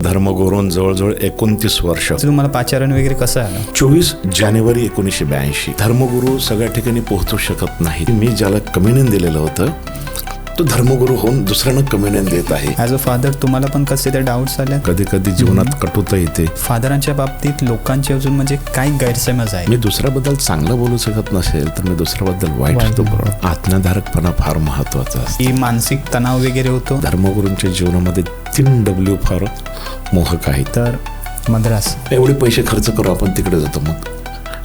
धर्मगुरून जवळजवळ 29 वर्ष. तुम्हाला पाचारण वगैरे कसं आलं? 24 जानेवारी 1982. धर्मगुरू सगळ्या ठिकाणी पोहोचू शकत नाही. मी ज्याला कम्युनियन दिलेलं होतं तो धर्मगुरू होऊन दुसऱ्यांना कम्युनियन देत आहे. ॲज अ फादर तुम्हाला पण कसे ते डाऊट्स आले? कधी कधी जीवनात कटुता येते. फादरांच्या बाबतीत लोकांची अजून म्हणजे काय गैरसमज आहे? मी दुसऱ्याबद्दल चांगलं बोलू शकत नसेल तर मी दुसऱ्याबद्दल वाईट बोलतो. आज्ञाधारकपणा फार महत्वाचा असतो. की मानसिक तणाव वगैरे होतो. धर्मगुरूंच्या जीवनामध्ये 3 W फार मोहक आहेत. तर मद्रास एवढे पैसे खर्च करू आपण तिकडे जातो, मग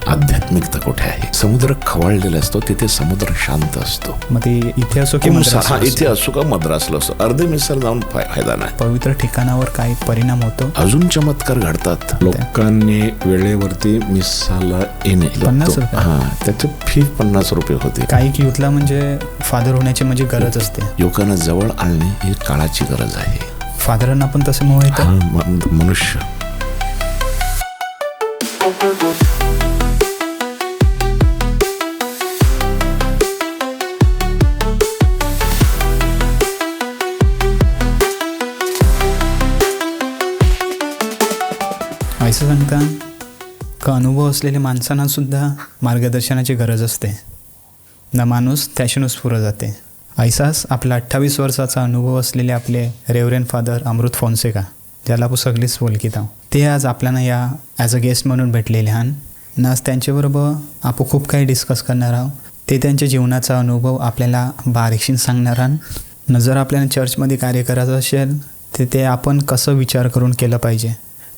आध्यात्मिकता कुठे आहे? समुद्र खवळलेला असतो, तिथे समुद्र शांत असतो. मग ते इथे असो की मद्रास इथे असो का मद्रासला असो, अर्धे मिसळ जाऊन फायदा नाही. पवित्र ठिकाणावर काही परिणाम होतो. अजून चमत्कार घडतात. लोकांनी वेळेवरती मिसाला येणे. 50 रुपये? हा, त्याची फी 50 रुपये होते. काही युथला म्हणजे फादर होण्याची म्हणजे गरज असते. युवकांना जवळ आणणे ही काळाची गरज आहे. फादरांना पण तसे मोह येतं. मनुष्य असं सांगता का अनुभव असलेल्या माणसांना सुद्धा मार्गदर्शनाची गरज असते ना. माणूस त्याच्यानुस पुढं जाते. ऐसाच आपला 28 वर्षाचा अनुभव असलेले आपले रेव्हरेंड फादर अमृत फोन्सेका, ज्याला आपण सगळीच बोलकीत आहोत, ते आज आपल्याला या ॲज अ गेस्ट म्हणून भेटलेले आहात ना. आज त्यांच्याबरोबर आपण खूप काही डिस्कस करणार आहोत. ते त्यांच्या जीवनाचा अनुभव आपल्याला बारीकशीन सांगणार आहात ना. जर आपल्याला चर्चमध्ये कार्य करायचं असेल तर ते आपण कसं विचार करून केलं पाहिजे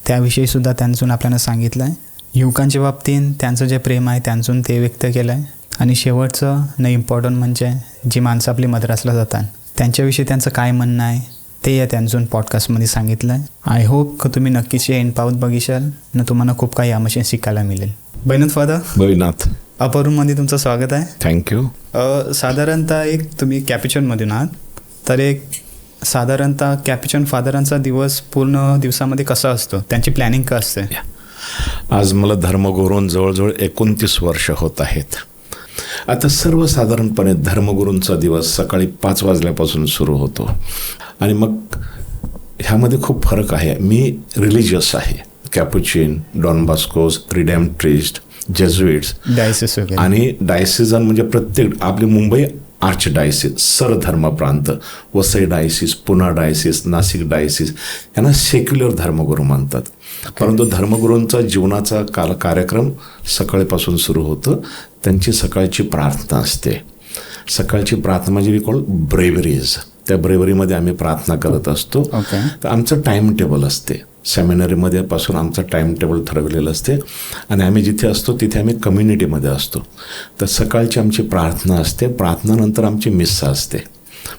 त्याविषयीसुद्धा त्यांतून आपल्याला सांगितलं आहे. युवकांच्या बाबतीत त्यांचं जे प्रेम आहे त्यांतून ते व्यक्त केलं आहे. आणि शेवटचं न इम्पॉर्टंट म्हणजे जी माणसं आपली मद्रासला जातात त्यांच्याविषयी त्यांचं काय म्हणणं आहे ते या त्यांतून पॉडकास्टमध्ये सांगितलं आहे. आय होप की तुम्ही नक्कीच एंड पाऊत बघिशाल ना. तुम्हाला खूप काही यामध्ये शिकायला मिळेल. बैनाथ फादर, बैनाथ अपरूममध्ये तुमचं स्वागत आहे. थँक्यू. साधारणतः एक तुम्ही कॅप्युचनमधून आहात, तर एक साधारणतः कॅप्युचन फादरांचा दिवस पूर्ण दिवसामध्ये कसा असतो, त्यांची प्लॅनिंग का असते? आज मला धर्मगुरून जवळजवळ 29 वर्ष होत आहेत. आता सर्वसाधारणपणे धर्मगुरूंचा दिवस सकाळी 5 वाजल्यापासून सुरू होतो आणि मग ह्यामध्ये खूप फरक आहे. मी रिलिजियस आहे. कॅप्युचिन, डॉन बॉस्कोस, रिडेम्प्ट्रिस्ट, जेझुइट्स डायसिस वगैरे आणि डायसिजन म्हणजे प्रत्येक आपली मुंबई आर्च डायसिस, सरधर्म प्रांत, Vasai diocese, Poona diocese, Nashik diocese यांना सेक्युलर धर्मगुरू म्हणतात. परंतु धर्मगुरूंचा जीवनाचा कार्यक्रम सकाळपासून सुरू होतं. त्यांची सकाळची प्रार्थना असते. सकाळची प्रार्थना म्हणजे वी कॉल ब्रेवरीज. त्या ब्रेवरीमध्ये आम्ही प्रार्थना करत असतो. तर आमचं टाईम टेबल असते. सेमिनरीमध्ये पासून आमचं टाईम टेबल ठरवलेलं असते आणि आम्ही जिथे असतो तिथे आम्ही कम्युनिटीमध्ये असतो. तर सकाळची आमची प्रार्थना असते. प्रार्थनानंतर आमची मिस्सा असते.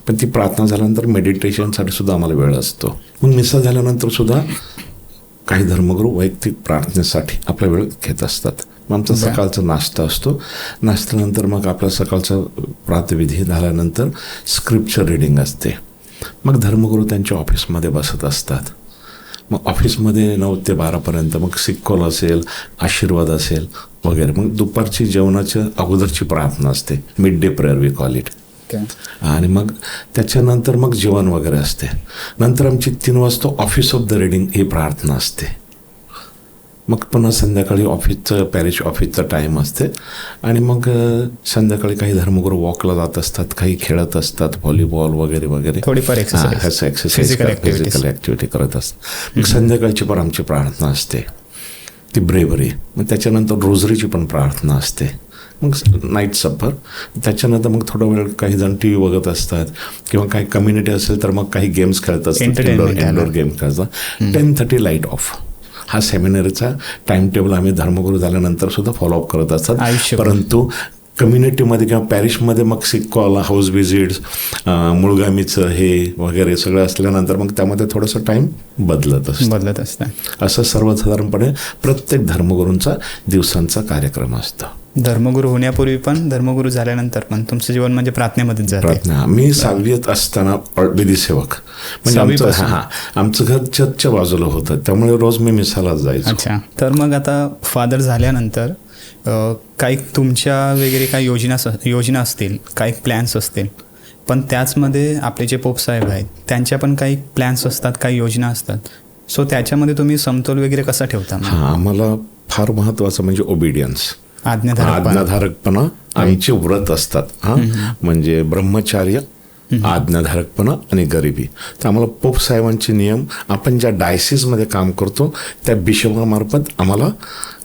पण ती प्रार्थना झाल्यानंतर मेडिटेशनसाठी सुद्धा आम्हाला वेळ असतो. मग मिस्सा झाल्यानंतर सुद्धा काही धर्मगुरू वैयक्तिक प्रार्थनेसाठी आपला वेळ घेत असतात. मग आमचा सकाळचा नाश्ता असतो. नाश्त्यानंतर मग आपला सकाळचा प्रातःविधी झाल्यानंतर स्क्रिप्चर रिडिंग असते. मग धर्मगुरू त्यांच्या ऑफिसमध्ये बसत असतात. मग ऑफिसमध्ये 9 ते 12पर्यंत मग सिक्कोल असेल, आशीर्वाद असेल वगैरे. मग दुपारची जेवणाच्या अगोदरची प्रार्थना असते, mid day prayer we call it. आणि मग त्याच्यानंतर मग जेवण वगैरे असते. नंतर आमची 3 वाजता ऑफिस ऑफ द रीडिंग ही प्रार्थना असते. मग पुन्हा संध्याकाळी पॅरिश ऑफिसचा टाईम असते आणि मग संध्याकाळी काही धर्मगुरू वॉकला जात असतात, काही खेळत असतात, व्हॉलीबॉल वगैरे वगैरे थोडीफार एक्सरसाइज फिजिकल ॲक्टिव्हिटी करत असतात. मग संध्याकाळची पण आमची प्रार्थना असते, ती ब्रेवरी. मग त्याच्यानंतर रोजरीची पण प्रार्थना असते. मग नाईट सफर. त्याच्यानंतर मग थोडा वेळ काही जण टी व्ही बघत असतात किंवा काही कम्युनिटी असेल तर मग काही गेम्स खेळत असतात, इंडोर गेम खेळतात. 10:30 लाईट ऑफ. हा सेमिनरीचा टाइम टेबल आम्ही धर्मगुरू झाल्यानंतर सुद्धा फॉलोअप करत असतात. परंतु कम्युनिटीमध्ये किंवा पॅरिशमध्ये मग सिक्कॉल, हाऊस व्हिजिट्स, मुळगामीचं हे वगैरे सगळं असल्यानंतर मग त्यामध्ये थोडंसं टाईम बदलत असतं. असं सर्वसाधारणपणे प्रत्येक धर्मगुरूंचा दिवसांचा कार्यक्रम असतो. धर्मगुरू होण्यापूर्वी पण धर्मगुरू झाल्यानंतर पण तुमचं जीवन म्हणजे प्रार्थनेमध्येच जाते. प्रार्थना. मी 6वीत असताना विधीसेवक म्हणजे आमचं घर चर्चच्या बाजूला होतं, त्यामुळे रोज मी मिसाला जायचो. अच्छा. तर मग आता फादर झाल्यानंतर काही तुमच्या वगैरे काही योजना असतील, काही प्लॅन्स असतील, पण त्याचमध्ये आपले जे पोप साहेब आहेत त्यांच्या पण काही प्लॅन्स असतात, काही योजना असतात. सो त्याच्यामध्ये तुम्ही समतोल वगैरे कसा ठेवता? हां, आम्हाला फार महत्त्वाचं म्हणजे ओबिडियन्स, आज्ञाधारकपणा. आमचे व्रत असतात हां, म्हणजे ब्रह्मचार्य, आज्ञाधारकपणा आणि गरिबी. तर आम्हाला पोप साहेबांचे नियम आपण ज्या डायसिसमध्ये काम करतो त्या बिशपामार्फत आम्हाला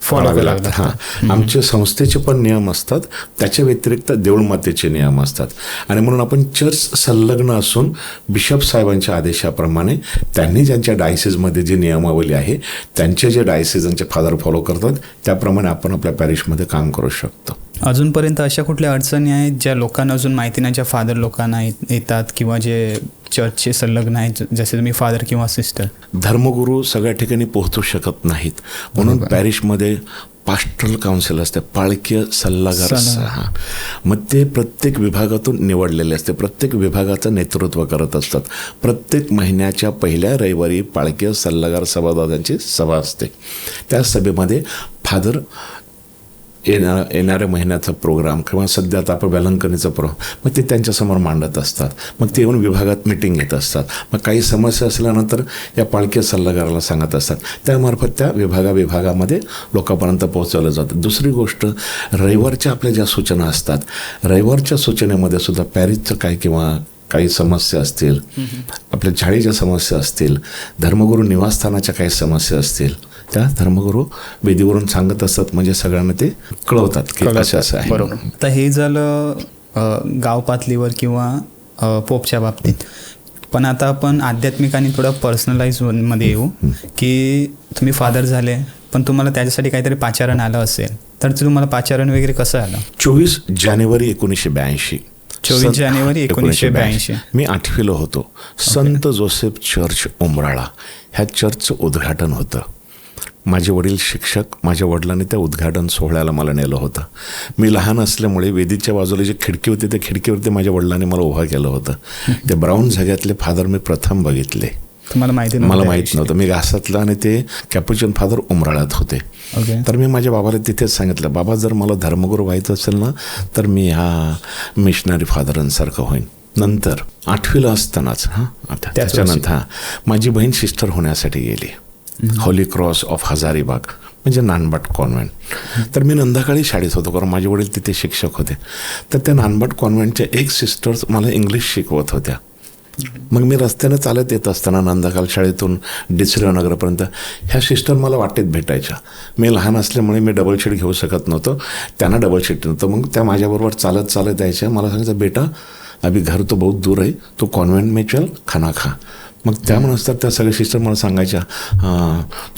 फॉलो लागतात. हां, आमचे संस्थेचे पण नियम असतात, त्याच्या व्यतिरिक्त देऊळमातेचे नियम असतात. आणि म्हणून आपण चर्च संलग्न असून बिशप साहेबांच्या आदेशाप्रमाणे त्यांनी ज्यांच्या डायसिसमध्ये जी नियमावली आहे, त्यांचे जे डायसिसांचे फादर फॉलो करतात त्याप्रमाणे आपण आपल्या पॅरिशमध्ये काम करू शकतो. अजूनपर्यंत अशा कुठल्या अडचणी आहेत ज्या लोकांना अजून माहिती नाही, ज्या फादर लोकांना येतात किंवा जे चर्चचे संलग्न आहेत, जसे तुम्ही फादर किंवा सिस्टर? धर्मगुरू सगळ्या ठिकाणी पोहोचू शकत नाहीत, म्हणून पॅरिशमध्ये पास्टरल काउन्सिल असते, पाळकीय सल्लागार. हां, मग ते प्रत्येक विभागातून निवडलेले असते, प्रत्येक विभागाचं नेतृत्व करत असतात. प्रत्येक महिन्याच्या पहिल्या रविवारी पाळकीय सल्लागार सभादारांची सभा असते. त्या सभेमध्ये फादर येणाऱ्या महिन्याचा प्रोग्राम किंवा सध्या आता आपण वेलंकनीचा प्रोग्राम मग ते त्यांच्यासमोर मांडत असतात. मग ते येऊन विभागात मिटिंग घेत असतात. मग काही समस्या असल्यानंतर या पाळकीय सल्लागाराला सांगत असतात. त्यामार्फत त्या विभागामध्ये लोकांपर्यंत पोहोचवलं जातं. दुसरी गोष्ट, रविवारच्या आपल्या ज्या सूचना असतात, रविवारच्या सूचनेमध्ये सुद्धा पॅरिसचं काय किंवा काही समस्या असतील, आपल्या चाळीच्या समस्या असतील, धर्मगुरू निवासस्थानाच्या काही समस्या असतील, त्या धर्मगुरू वेदीवरून सांगत असतात, म्हणजे सगळ्यांना ते कळवतात की असं आहे. बरोबर. तर हे झालं गाव पातळीवर किंवा पोपच्या बाबतीत. पण आता आपण आध्यात्मिक आणि थोडं पर्सनलाइजमध्ये येऊ, की तुम्ही फादर झाले पण तुम्हाला त्याच्यासाठी काहीतरी पाचारण आलं असेल, तर तुम्हाला पाचारण वगैरे कसं आलं? 24 जानेवारी 1982. 24 जानेवारी 1982 मी 8वीला होतो. संत जोसेफ चर्च उमराळा ह्या चर्चचं उद्घाटन होतं. माझे वडील शिक्षक, माझ्या वडिलांनी त्या उद्घाटन सोहळ्याला मला नेलं होतं. मी लहान असल्यामुळे वेदीच्या बाजूला जी खिडकी होती त्या खिडकीवरती माझ्या वडिलांनी मला उभा केलं होतं. ते ब्राऊन झग्यातले फादर मी प्रथम बघितले. मला माहित नव्हतं. मी घासातलं आणि ते कॅपुचिन फादर उमराळ्यात होते. तर मी माझ्या बाबाला तिथेच सांगितलं, बाबा जर मला धर्मगुरू व्हायचं असेल ना तर मी ह्या मिशनरी फादरांसारखं होईन. नंतर 8वीला असतानाच त्याच्यानंतर माझी बहीण सिस्टर होण्यासाठी गेली. होली क्रॉस ऑफ हजारीबाग म्हणजे नानबाट कॉन्व्हेंट. तर मी नंदाकाळी शाळेत होतो, कारण माझे वडील तिथे शिक्षक होते. तर त्या नानबाट कॉन्व्हेंटच्या एक सिस्टर्स मला इंग्लिश शिकवत होत्या. मग मी रस्त्यानं चालत येत असताना नंदाकाळ शाळेतून डिसऱ्या नगरपर्यंत ह्या सिस्टर मला वाटेत भेटायच्या. मी लहान असल्यामुळे मी डबल शीट घेऊ शकत नव्हतो, त्यांना डबल शीट नव्हतं. मग त्या माझ्याबरोबर चालत चालत यायच्या. मला सांगायचं, बेटा अभी घर तो बहुत दूर आहे, तो कॉन्व्हेंट में चल, खाना खा. मग त्यामुळेच तर त्या सगळ्या सिस्टर मला सांगायच्या,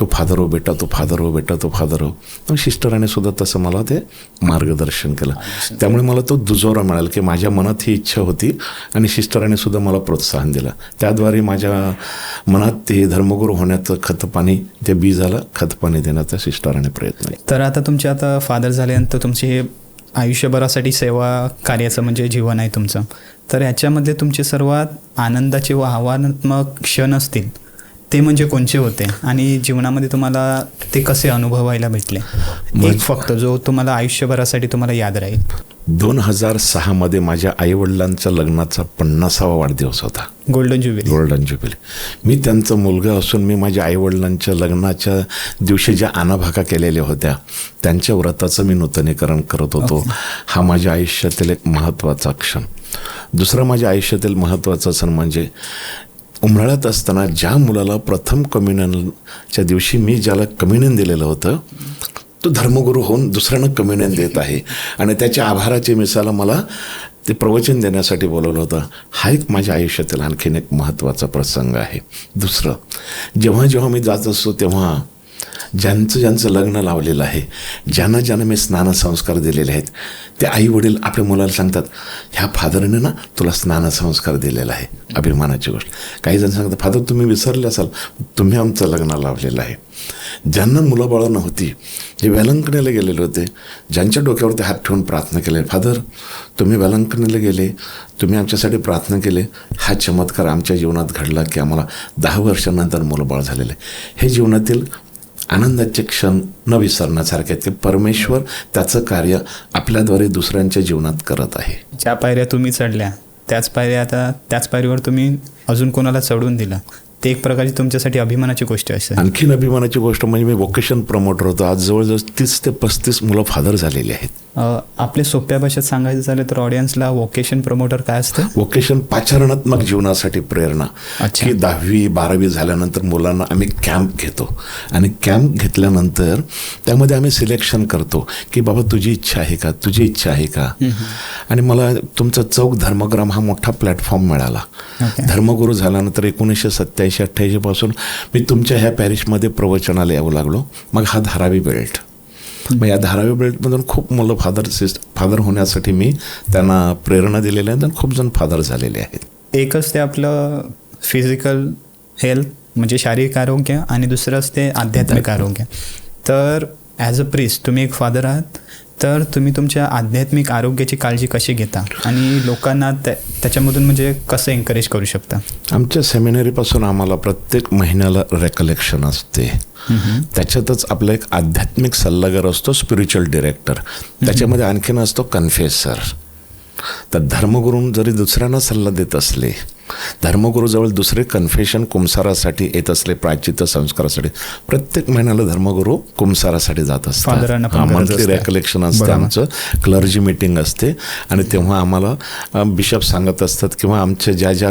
तो फादर हो बेटा, तो फादर हो बेटा, तो फादर हो. मग सिस्टराने सुद्धा तसं मला ते मार्गदर्शन केलं. त्यामुळे मला तो दुजोरा मिळाला की माझ्या मनात ही इच्छा होती आणि सिस्टराने सुद्धा मला प्रोत्साहन दिलं. त्याद्वारे माझ्या मनात ते धर्मगुरू होण्याचं खतपाणी ते बी झालं, खतपाणी देण्याचा सिस्टराने प्रयत्न. तर आता तुमचे आता फादर झाल्यानंतर तुमचे हे आयुष्यभरासाठी सेवा कार्याचं म्हणजे जीवन आहे तुमचं. तर ह्याच्यामध्ये तुमचे सर्वात आनंदाचे व आव्हानात्मक क्षण असतील ते म्हणजे कोणते होते आणि जीवनामध्ये तुम्हाला ते कसे अनुभवायला भेटले? एक फक्त जो तुम्हाला आयुष्यभरासाठी तुम्हाला याद राहील. 2006 माझ्या आईवडिलांच्या लग्नाचा 50वा वाढदिवस होता. Golden jubilee. मी त्यांचा मुलगा असून मी माझ्या आईवडिलांच्या लग्नाच्या दिवशी ज्या आनाभाका केलेल्या होत्या त्यांच्या व्रताचं मी नूतनीकरण करत होतो. हा माझ्या आयुष्यातील एक महत्त्वाचा क्षण. दुसरा माझ्या आयुष्यातील महत्त्वाचा क्षण म्हणजे उमराळ्यात असताना ज्या मुलाला प्रथम कम्युनियनच्या दिवशी मी ज्याला कम्युनियन दिलेलं होतं तो धर्मगुरू होऊन दुसऱ्यांना कम्युनियन देत आहे आणि त्याच्या आभाराची मिसाला मला ते प्रवचन देण्यासाठी बोलवलं होतं. हा एक माझ्या आयुष्यातील आणखीन एक महत्त्वाचा प्रसंग आहे. दुसरं, जेव्हा मी जात असतो तेव्हा ज्यांचं लग्न लावलेलं आहे, ज्यांना मी स्नानसंस्कार दिलेले आहेत, ते आई वडील आपल्या मुलाला सांगतात, ह्या फादरने ना तुला स्नानसंस्कार दिलेला आहे. अभिमानाची गोष्ट. काही जण सांगतात, फादर तुम्ही विसरले असाल, तुम्ही आमचं लग्न लावलेलं आहे. ज्यांना मुलंबाळं नव्हती, जे वेलंकणीला गेलेले होते, ज्यांच्या डोक्यावरती हात ठेवून प्रार्थना केले, फादर तुम्ही वेलंकणीला गेले, तुम्ही आमच्यासाठी प्रार्थना केले, हा चमत्कार आमच्या जीवनात घडला की आम्हाला 10 वर्षांनंतर मुलंबाळ झालेलं आहे. हे जीवनातील आनंदाचे क्षण न विसरण्यासारखे आहेत की परमेश्वर त्याचं कार्य आपल्याद्वारे दुसऱ्यांच्या जीवनात करत आहे. ज्या पायऱ्या तुम्ही चढल्या त्याच पायऱ्या आता त्याच पायरीवर तुम्ही अजून कोणाला चढून दिला ते एक प्रकारची तुमच्यासाठी अभिमानाची गोष्ट असेल. आणखीन अभिमानाची गोष्ट म्हणजे मी वोकेशन प्रमोटर होतो. आज जवळजवळ 30 ते 35 मुलं फादर झालेली आहेत. आपल्या सोप्या भाषेत सांगायचं झालं तर ऑडियन्सला वोकेशन प्रमोटर काय असतं? वोकेशन पाचारणात्मक जीवनासाठी प्रेरणा. अच्छा. की 10वी 12वी झाल्यानंतर मुलांना आम्ही कॅम्प घेतो आणि कॅम्प घेतल्यानंतर त्यामध्ये आम्ही सिलेक्शन करतो की बाबा तुझी इच्छा आहे का, तुझी इच्छा आहे का. आणि मला तुमचा चौक धर्मग्राम हा मोठा प्लॅटफॉर्म मिळाला. Okay. धर्मगुरू झाल्यानंतर 1987-88 पासून मी तुमच्या ह्या पॅरिशमध्ये प्रवचनाला यावं लागलो. मग हा धारावी बेल्ट, मग या धारावी बेल्टमधून खूप मुलं फादर होण्यासाठी मी त्यांना प्रेरणा दिलेली आहे आणि खूप जण फादर झालेले आहेत. एकच ते आपलं फिजिकल हेल्थ म्हणजे शारीरिक आरोग्य आणि दुसरंच ते आध्यात्मिक आरोग्य. तर ॲज अ प्रिस्ट तुम्ही एक फादर आहात, तर तुम्ही तुमच्या आध्यात्मिक आरोग्याची काळजी कशी घेता आणि लोकांना त्याच्यामधून म्हणजे कसं एन्करेज करू शकता? आमच्या सेमिनरीपासून आम्हाला प्रत्येक महिन्याला रेकलेक्शन असते. त्याच्यातच आपला एक आध्यात्मिक सल्लागार असतो, स्पिरिच्युअल डिरेक्टर. त्याच्यामध्ये आणखीन असतो कन्फेसर. तर धर्मगुरू जरी दुसऱ्यांना सल्ला देत असले, धर्मगुरूजवळ दुसरे कन्फेशन कुंसारासाठी येत असले, प्रायश्चित्त संस्कारासाठी प्रत्येक महिन्याला धर्मगुरू कुंसारासाठी जात असतात. मंथली रेकलेक्शन असते, आमचं क्लर्जी मीटिंग असते आणि तेव्हा आम्हाला बिशप सांगत असतात किंवा आमच्या ज्या ज्या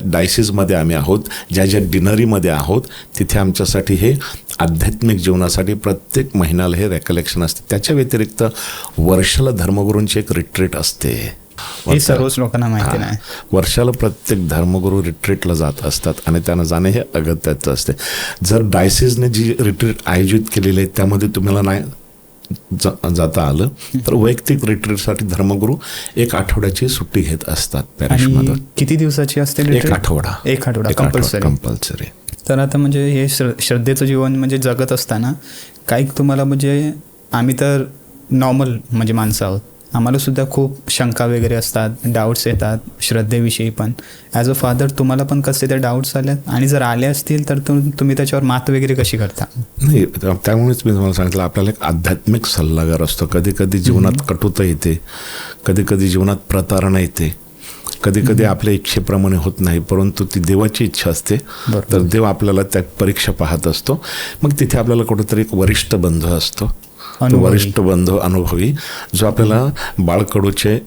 डायसिसमध्ये आम्ही आहोत, ज्या ज्या डिनरीमध्ये आहोत, तिथे आमच्यासाठी हे आध्यात्मिक जीवनासाठी प्रत्येक महिन्याला हे रेकलेक्शन असते. त्याच्या व्यतिरिक्त वर्षाला धर्मगुरूंची एक रिट्रीट असते. हे सर्वच लोकांना माहिती नाही. वर्षाला प्रत्येक धर्मगुरू रिट्रीटला जात असतात आणि त्यांना जाणे हे अगत्याचं असते. जर डायसिसने जी रिट्रीट आयोजित केलेली आहे त्यामध्ये तुम्हाला नाही जाता आलं तर वैयक्तिक रिट्रीटसाठी धर्मगुरू 1 आठवड्याची सुट्टी घेत असतात पॅरिशमध्ये. किती दिवसाची असते? 1 आठवडा. 1 आठवडा कंपल्सरी. तर आता म्हणजे हे श्रद्धेचं जीवन म्हणजे जगत असताना काही तुम्हाला म्हणजे आम्ही तर नॉर्मल म्हणजे माणसं आहोत, आम्हाला सुद्धा खूप शंका वगैरे असतात, डाऊट्स येतात श्रद्धेविषयी. पण ॲज अ फादर तुम्हाला पण कसे ते डाऊट्स आल्यात आणि जर आले असतील तर तुम्ही त्याच्यावर मात वगैरे कशी करता? नाही, त्यामुळेच मी तुम्हाला सांगितलं आपल्याला एक आध्यात्मिक सल्लागार असतो. कधी कधी जीवनात कटुता येते, कधी कधी जीवनात प्रतारणा येते, कधी कधी आपल्या इच्छेप्रमाणे होत नाही, परंतु ती देवाची इच्छा असते. तर देव आपल्याला त्या परीक्षा पाहत असतो. मग तिथे आपल्याला कुठेतरी एक वरिष्ठ बंधू असतो, वरिष्ठ बंधू अनुभवी, जो आपल्याला बाळकडूचे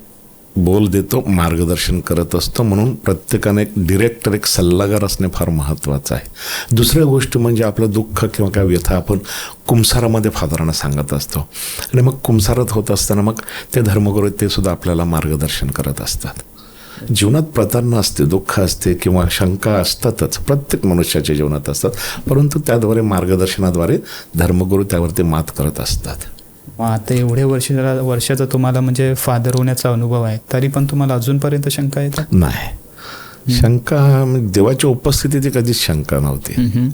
बोल देतो, मार्गदर्शन करत असतो. म्हणून प्रत्येकाने एक डिरेक्टर, एक सल्लागार असणे फार महत्त्वाचं आहे. दुसऱ्या गोष्ट म्हणजे आपलं दुःख किंवा काय व्यथा आपण कुंसारामध्ये फादरांना सांगत असतो आणि मग कुंसारात होत असताना मग ते धर्मगुरू ते सुद्धा आपल्याला मार्गदर्शन करत असतात. जीवनात प्रतारणा असते, दुःख असते किंवा शंका असतातच, प्रत्येक मनुष्याच्या जीवनात असतात, परंतु त्याद्वारे मार्गदर्शनाद्वारे धर्मगुरू त्यावरती मात करत असतात. आता एवढे वर्षाचा तुम्हाला म्हणजे फादर होण्याचा अनुभव आहे, तरी पण तुम्हाला अजूनपर्यंत शंका येतात? नाही, शंका देवाच्या उपस्थितीत कधीच शंका नव्हती.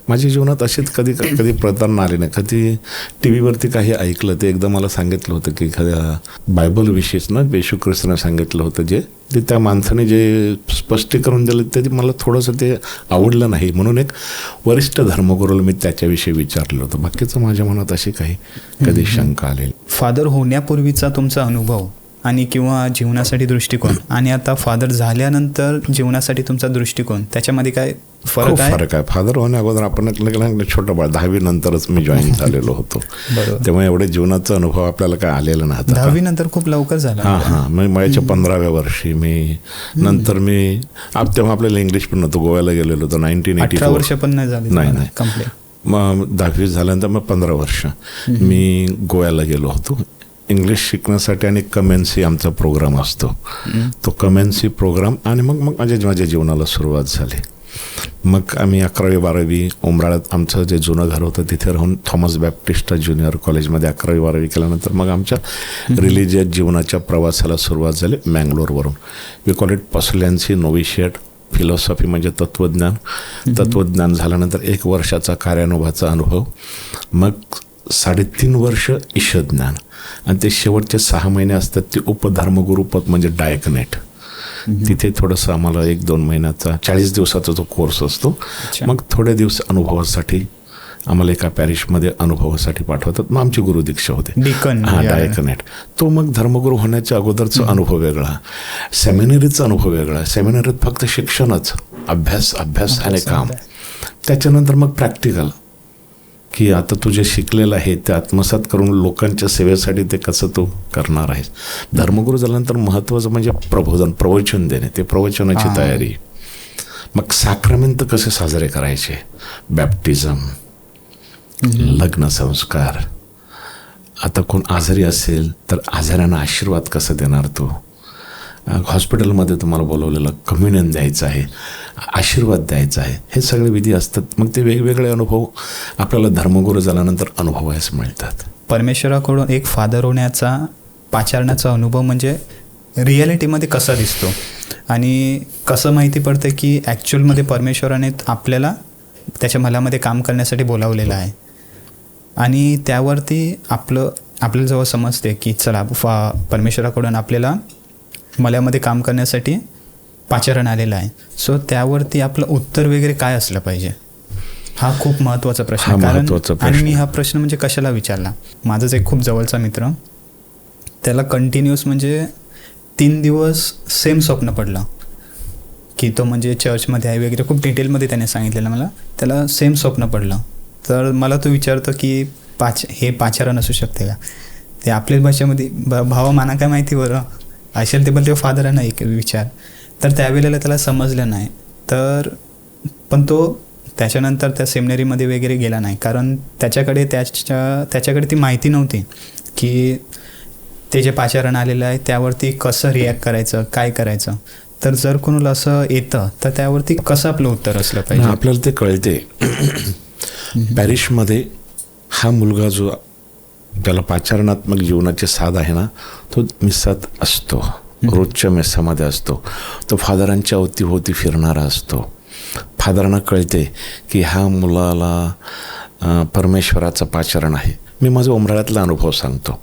माझ्या जीवनात अशीच कधी कधी प्रतारणा आली नाही. कधी टी व्हीवरती काही ऐकलं, ते एकदा मला सांगितलं होतं की एखाद्या बायबलविषयीच ना येशू ख्रिस्ताने सांगितलं होतं, जे त्या माणसाने जे स्पष्टीकरण दिलं ते मला थोडंसं ते आवडलं नाही. म्हणून एक वरिष्ठ धर्मगुरूला मी त्याच्याविषयी विचारलं होतं. बाकीचं माझ्या मनात अशी काही कधी शंका आलेली. फादर होण्यापूर्वीचा तुमचा अनुभव आणि किंवा जीवनासाठी दृष्टिकोन आणि आता फादर झाल्यानंतर जीवनासाठी तुमचा दृष्टिकोन, त्याच्यामध्ये काय फरक आहे? फादर होण्या अगोदर आपण छोटं बाळ 10वी नंतरच मी जॉईन झालेलो होतो, तेव्हा एवढे जीवनाचा अनुभव आपल्याला काय आलेला नव्हता. 10वी नंतर खूप लवकर झाला. हां, मी माझ्या 15व्या वर्षी मी नंतर मी तेव्हा आपल्याला इंग्लिश पण नव्हतं, गोव्याला गेलेलो होतो. 1984 वर्ष पण नाही झाली. नाही. मग 10वी झाल्यानंतर मग 15 वर्ष मी गोव्याला गेलो होतो इंग्लिश शिकण्यासाठी. आणि कमेन्सी आमचा प्रोग्राम असतो, तो कमेन्सी प्रोग्राम. आणि मग माझ्या जीवनाला सुरुवात झाली. मग आम्ही 11वी 12वी उमराळ्यात आमचं जे जुनं घर होतं तिथे राहून थॉमस बॅप्टिस्टा ज्युनियर कॉलेजमध्ये 11वी 12वी केल्यानंतर मग आमच्या रिलिजियस जीवनाच्या प्रवासाला सुरुवात झाली मँगलोरवरून. वी कॉल इट पसुलॅन्सी नोविशिएट फिलॉसॉफी म्हणजे तत्त्वज्ञान झाल्यानंतर 1 वर्षाचा कार्यानुभवाचा अनुभव, मग 3.5 वर्ष ईशज्ञान आणि ते शेवटचे 6 महिने असतात ते उपधर्मगुरुपद म्हणजे डायकनेट. तिथे थोडंसं आम्हाला 1-2 महिन्याचा 40 दिवसाचा जो कोर्स असतो. मग थोड्या दिवस अनुभवासाठी आम्हाला एका पॅरिशमध्ये अनुभवासाठी पाठवतात. मग आमचे गुरु दीक्षा होते, डिकन डायकनेट. तो मग धर्मगुरू होण्याच्या अगोदरचा अनुभव वेगळा, सेमिनरीचा अनुभव वेगळा. सेमिनरीत फक्त शिक्षणच, अभ्यास आणि काम. त्याच्यानंतर मग प्रॅक्टिकल, की आता तू जे शिकलेलं आहे ते आत्मसात करून लोकांच्या सेवेसाठी ते कसं तू करणार आहेस. धर्मगुरू झाल्यानंतर महत्त्वाचं म्हणजे प्रवचन देणे, ते प्रवचनाची तयारी. मग सॅक्रमेंट कसे साजरे करायचे, बॅप्टिझम, लग्न संस्कार. आता कोण आजारी असेल तर आजाऱ्यांना आशीर्वाद कसं देणार तू. हॉस्पिटलमध्ये तुम्हाला बोलवलेलं कम्युनियन द्यायचं आहे, आशीर्वाद द्यायचा आहे, हे सगळे विधी असतात. मग ते वेगवेगळे अनुभव आपल्याला धर्मगुरू झाल्यानंतर अनुभवायला मिळतात. परमेश्वराकडून एक फादर होण्याचा, पाचारण्याचा अनुभव म्हणजे रिॲलिटीमध्ये कसा दिसतो आणि कसं माहिती पडतं की ॲक्च्युअलमध्ये परमेश्वराने आपल्याला त्याच्या मलामध्ये काम करण्यासाठी बोलावलेलं आहे. आणि त्यावरती आपल्याला जेव्हा समजते की चला परमेश्वराकडून आपल्याला मल्यामध्ये काम करण्यासाठी पाचारण आलेलं आहे, सो त्यावरती आपलं उत्तर वगैरे काय असलं पाहिजे, हा खूप महत्त्वाचा प्रश्न आहे. आणि मी हा प्रश्न म्हणजे कशाला विचारला, माझाच एक खूप जवळचा मित्र, त्याला कंटिन्युअस म्हणजे 3 दिवस सेम स्वप्न पडलं की तो म्हणजे चर्चमध्ये आहे वगैरे, खूप डिटेलमध्ये त्याने सांगितलेलं मला. त्याला सेम स्वप्न पडलं. तर मला तो विचारतो की हे पाचारण असू शकते का. ते आपल्या भाषेमध्ये भावा माना काय माहिती बरं असेल ते, पण ते फादरांना एक विचार. तर त्यावेळेला त्याला समजलं नाही. तर पण तो त्याच्यानंतर त्या सेमिनरीमध्ये वगैरे गेला नाही, कारण त्याच्याकडे ती माहिती नव्हती की ते जे पाचारण आलेलं आहे त्यावरती कसं रिॲक्ट करायचं, काय करायचं. तर जर कोणाला असं येतं तर त्यावरती कसं आपलं उत्तर असलं पाहिजे. आपल्याला ते कळते. पॅरिशमध्ये हा मुलगा जो त्याला पाचारणात्मक जीवनाची साध आहे ना, तो मिसात असतो, रोजच्या मेसामध्ये असतो. तो फादरांच्या अवतीभोवती फिरणारा असतो. फादरांना कळते की ह्या मुलाला परमेश्वराचं पाचारण आहे. मी माझा उमराळ्यातला अनुभव सांगतो.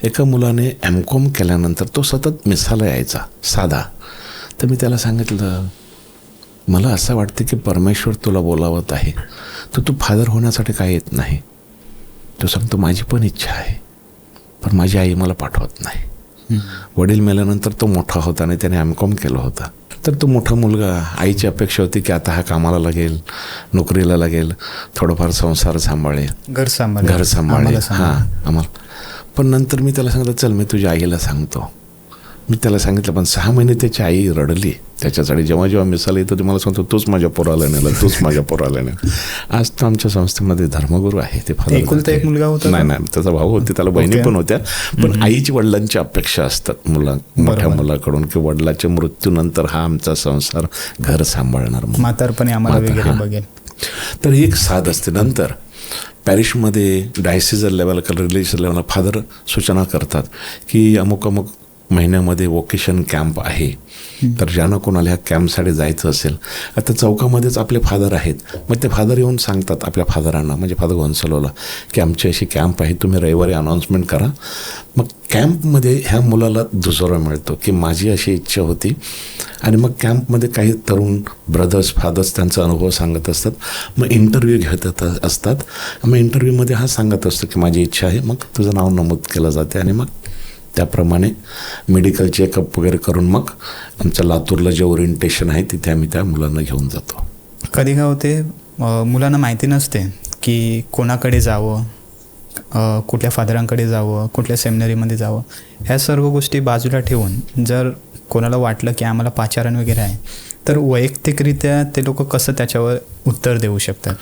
एका मुलाने M.Com केल्यानंतर तो सतत मिसाला यायचा साधा. तर मी त्याला सांगितलं, मला असं वाटतं की परमेश्वर तुला बोलावत आहे, तर तू फादर होण्यासाठी काय येत नाही. तो सांगतो माझी पण इच्छा आहे, पण माझी आई मला पाठवत नाही. वडील मेल्यानंतर तो मोठा होता आणि त्याने M.Com केलं होतं. तर तो मोठा मुलगा, आईची अपेक्षा होती की आता हा कामाला लागेल, नोकरीला लागेल, थोडंफार संसार सांभाळेल, घर सांभाळेल. हां आम्हाला. पण नंतर मी त्याला सांगितलं, चल मी तुझ्या आईला सांगतो. मी त्याला सांगितलं, पण 6 महिने त्याची आई रडली त्याच्यासाठी. जेव्हा जेव्हा मिसाला येतो ते मला सांगतो, तूच माझ्या पोराला नेलं, तूच माझ्या पोराला नेलं. आज तो आमच्या संस्थेमध्ये धर्मगुरू आहे. ते एकुलता एक मुलगा होता. नाही त्याचा भाऊ होते, त्याला बहिणी पण होत्या. पण आईची वडिलांची अपेक्षा असतात मोठ्या मुलाकडून की वडिलाच्या मृत्यूनंतर हा आमचा संसार घर सांभाळणार, म्हातारपणे आम्हाला वगैरे बघेल. तर ही एक साध असते. नंतर पॅरिशमध्ये डायसिजल लेवल का रिलिजियस लेवलला फादर सूचना करतात की अमुक महिन्यामध्ये वोकेशन कॅम्प आहे. तर ज्यांना कोणाला ह्या कॅम्पसाठी जायचं असेल, आता चौकामध्येच आपले फादर आहेत. मग ते फादर येऊन सांगतात आपल्या फादरांना, म्हणजे फादर गोन्सलोला, की आमची अशी कॅम्प आहे, तुम्ही रविवारी अनाऊन्समेंट करा. मग कॅम्पमध्ये ह्या मुलाला दुजोरा मिळतो की माझी अशी इच्छा होती. आणि मग कॅम्पमध्ये काही तरुण ब्रदर्स फादर्स त्यांचा अनुभव सांगत असतात. मग इंटरव्ह्यू घेत असतात. मग इंटरव्ह्यूमध्ये हा सांगत असतो की माझी इच्छा आहे. मग तुझं नाव नमूद केलं जाते आणि मग त्याप्रमाणे मेडिकल चेकअप वगैरे करून मग आमच्या लातूरला जे ओरिएंटेशन आहे तिथे आम्ही त्या मुलांना घेऊन जातो. कधी काय होते, मुलांना माहिती नसते की कोणाकडे जावं, कुठल्या फादरांकडे जावं, कुठल्या सेमिनरीमध्ये जावं. ह्या सर्व गोष्टी बाजूला ठेवून जर कोणाला वाटलं की आम्हाला पाचारण वगैरे आहे, तर वैयक्तिकरित्या ते लोक कसं त्याच्यावर उत्तर देऊ शकतात.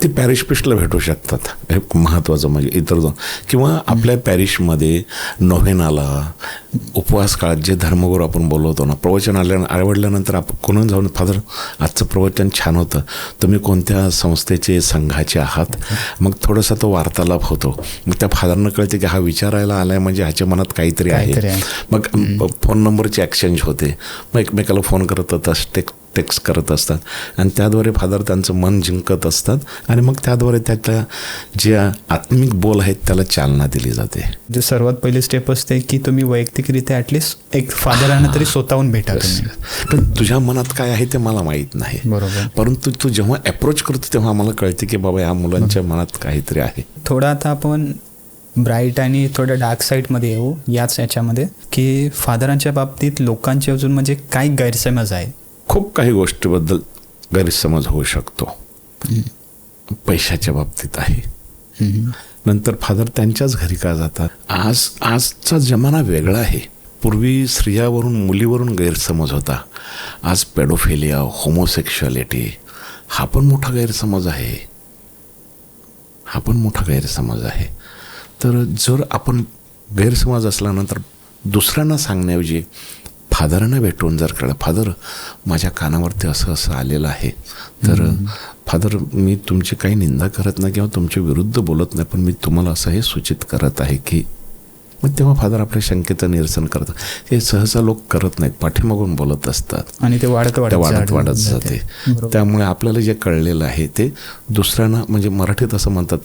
ते पॅरिश प्रिस्टला भेटू शकतात. हे महत्त्वाचं म्हणजे इतर दोन, किंवा आपल्या पॅरिशमध्ये नोव्हेनाला उपवास काळात जे धर्मगुरू आपण बोलवतो ना, प्रवचन आवडल्यानंतर आपण कोणून जाऊन, फादर आजचं प्रवचन छान होतं, तुम्ही कोणत्या संस्थेचे संघाचे आहात. मग थोडासा तो वार्तालाप होतो. मग त्या फादरनं कळते की हा विचारायला आलाय म्हणजे ह्याच्या मनात काहीतरी आहे. मग फोन नंबरची एक्सचेंज होते. मग एकमेकाला फोन करत असते. टेक्स्ट करत असतात आणि त्याद्वारे फादर त्यांचं मन जिंकत असतात आणि मग त्याद्वारे त्याच्या जे आत्मिक बोल आहेत त्याला चालना दिली जाते. जे सर्वात पहिली स्टेप असते की तुम्ही वैयक्तिकरित्या ॲटलिस्ट एक फादरांना तरी स्वतःहून भेटा तुम्ही. पण तुझ्या मनात काय आहे ते मला माहीत नाही, बरोबर. परंतु तू जेव्हा अप्रोच करतो तेव्हा आम्हाला कळते की बाबा या मुलांच्या मनात काहीतरी आहे. थोडं आता आपण ब्राईट आणि थोडं डार्क साईडमध्ये येऊ याच याच्यामध्ये, की फादरांच्या बाबतीत लोकांचे अजून म्हणजे काय गैरसमज आहे. खूप काही गोष्टीबद्दल गैरसमज होऊ शकतो. पैशाच्या बाबतीत आहे. नंतर फादर त्यांच्याच घरी का जातात. आजचा जमाना वेगळा आहे. पूर्वी स्त्रियावरून मुलीवरून गैरसमज होता. आज पेडोफिलिया, होमोसेक्शुअलिटी हा पण मोठा गैरसमज आहे. तर जर आपण गैरसमज असल्यानंतर दुसऱ्यांना सांगण्याऐवजी फादरांना भेटून जर कळलं, फादर माझ्या कानावरती असं असं आलेलं आहे, तर फादर मी तुमची काही निंदा करत नाही किंवा तुमच्या विरुद्ध बोलत नाही, पण मी तुम्हाला असं हे सूचित करत आहे की, मग तेव्हा फादर आपल्या शंकेचं निरसन करतात. हे सहसा लोक करत नाहीत, पाठीमागून बोलत असतात आणि ते वाढत जाते. त्यामुळे आपल्याला जे कळलेलं आहे ते दुसऱ्यांना, म्हणजे मराठीत असं म्हणतात,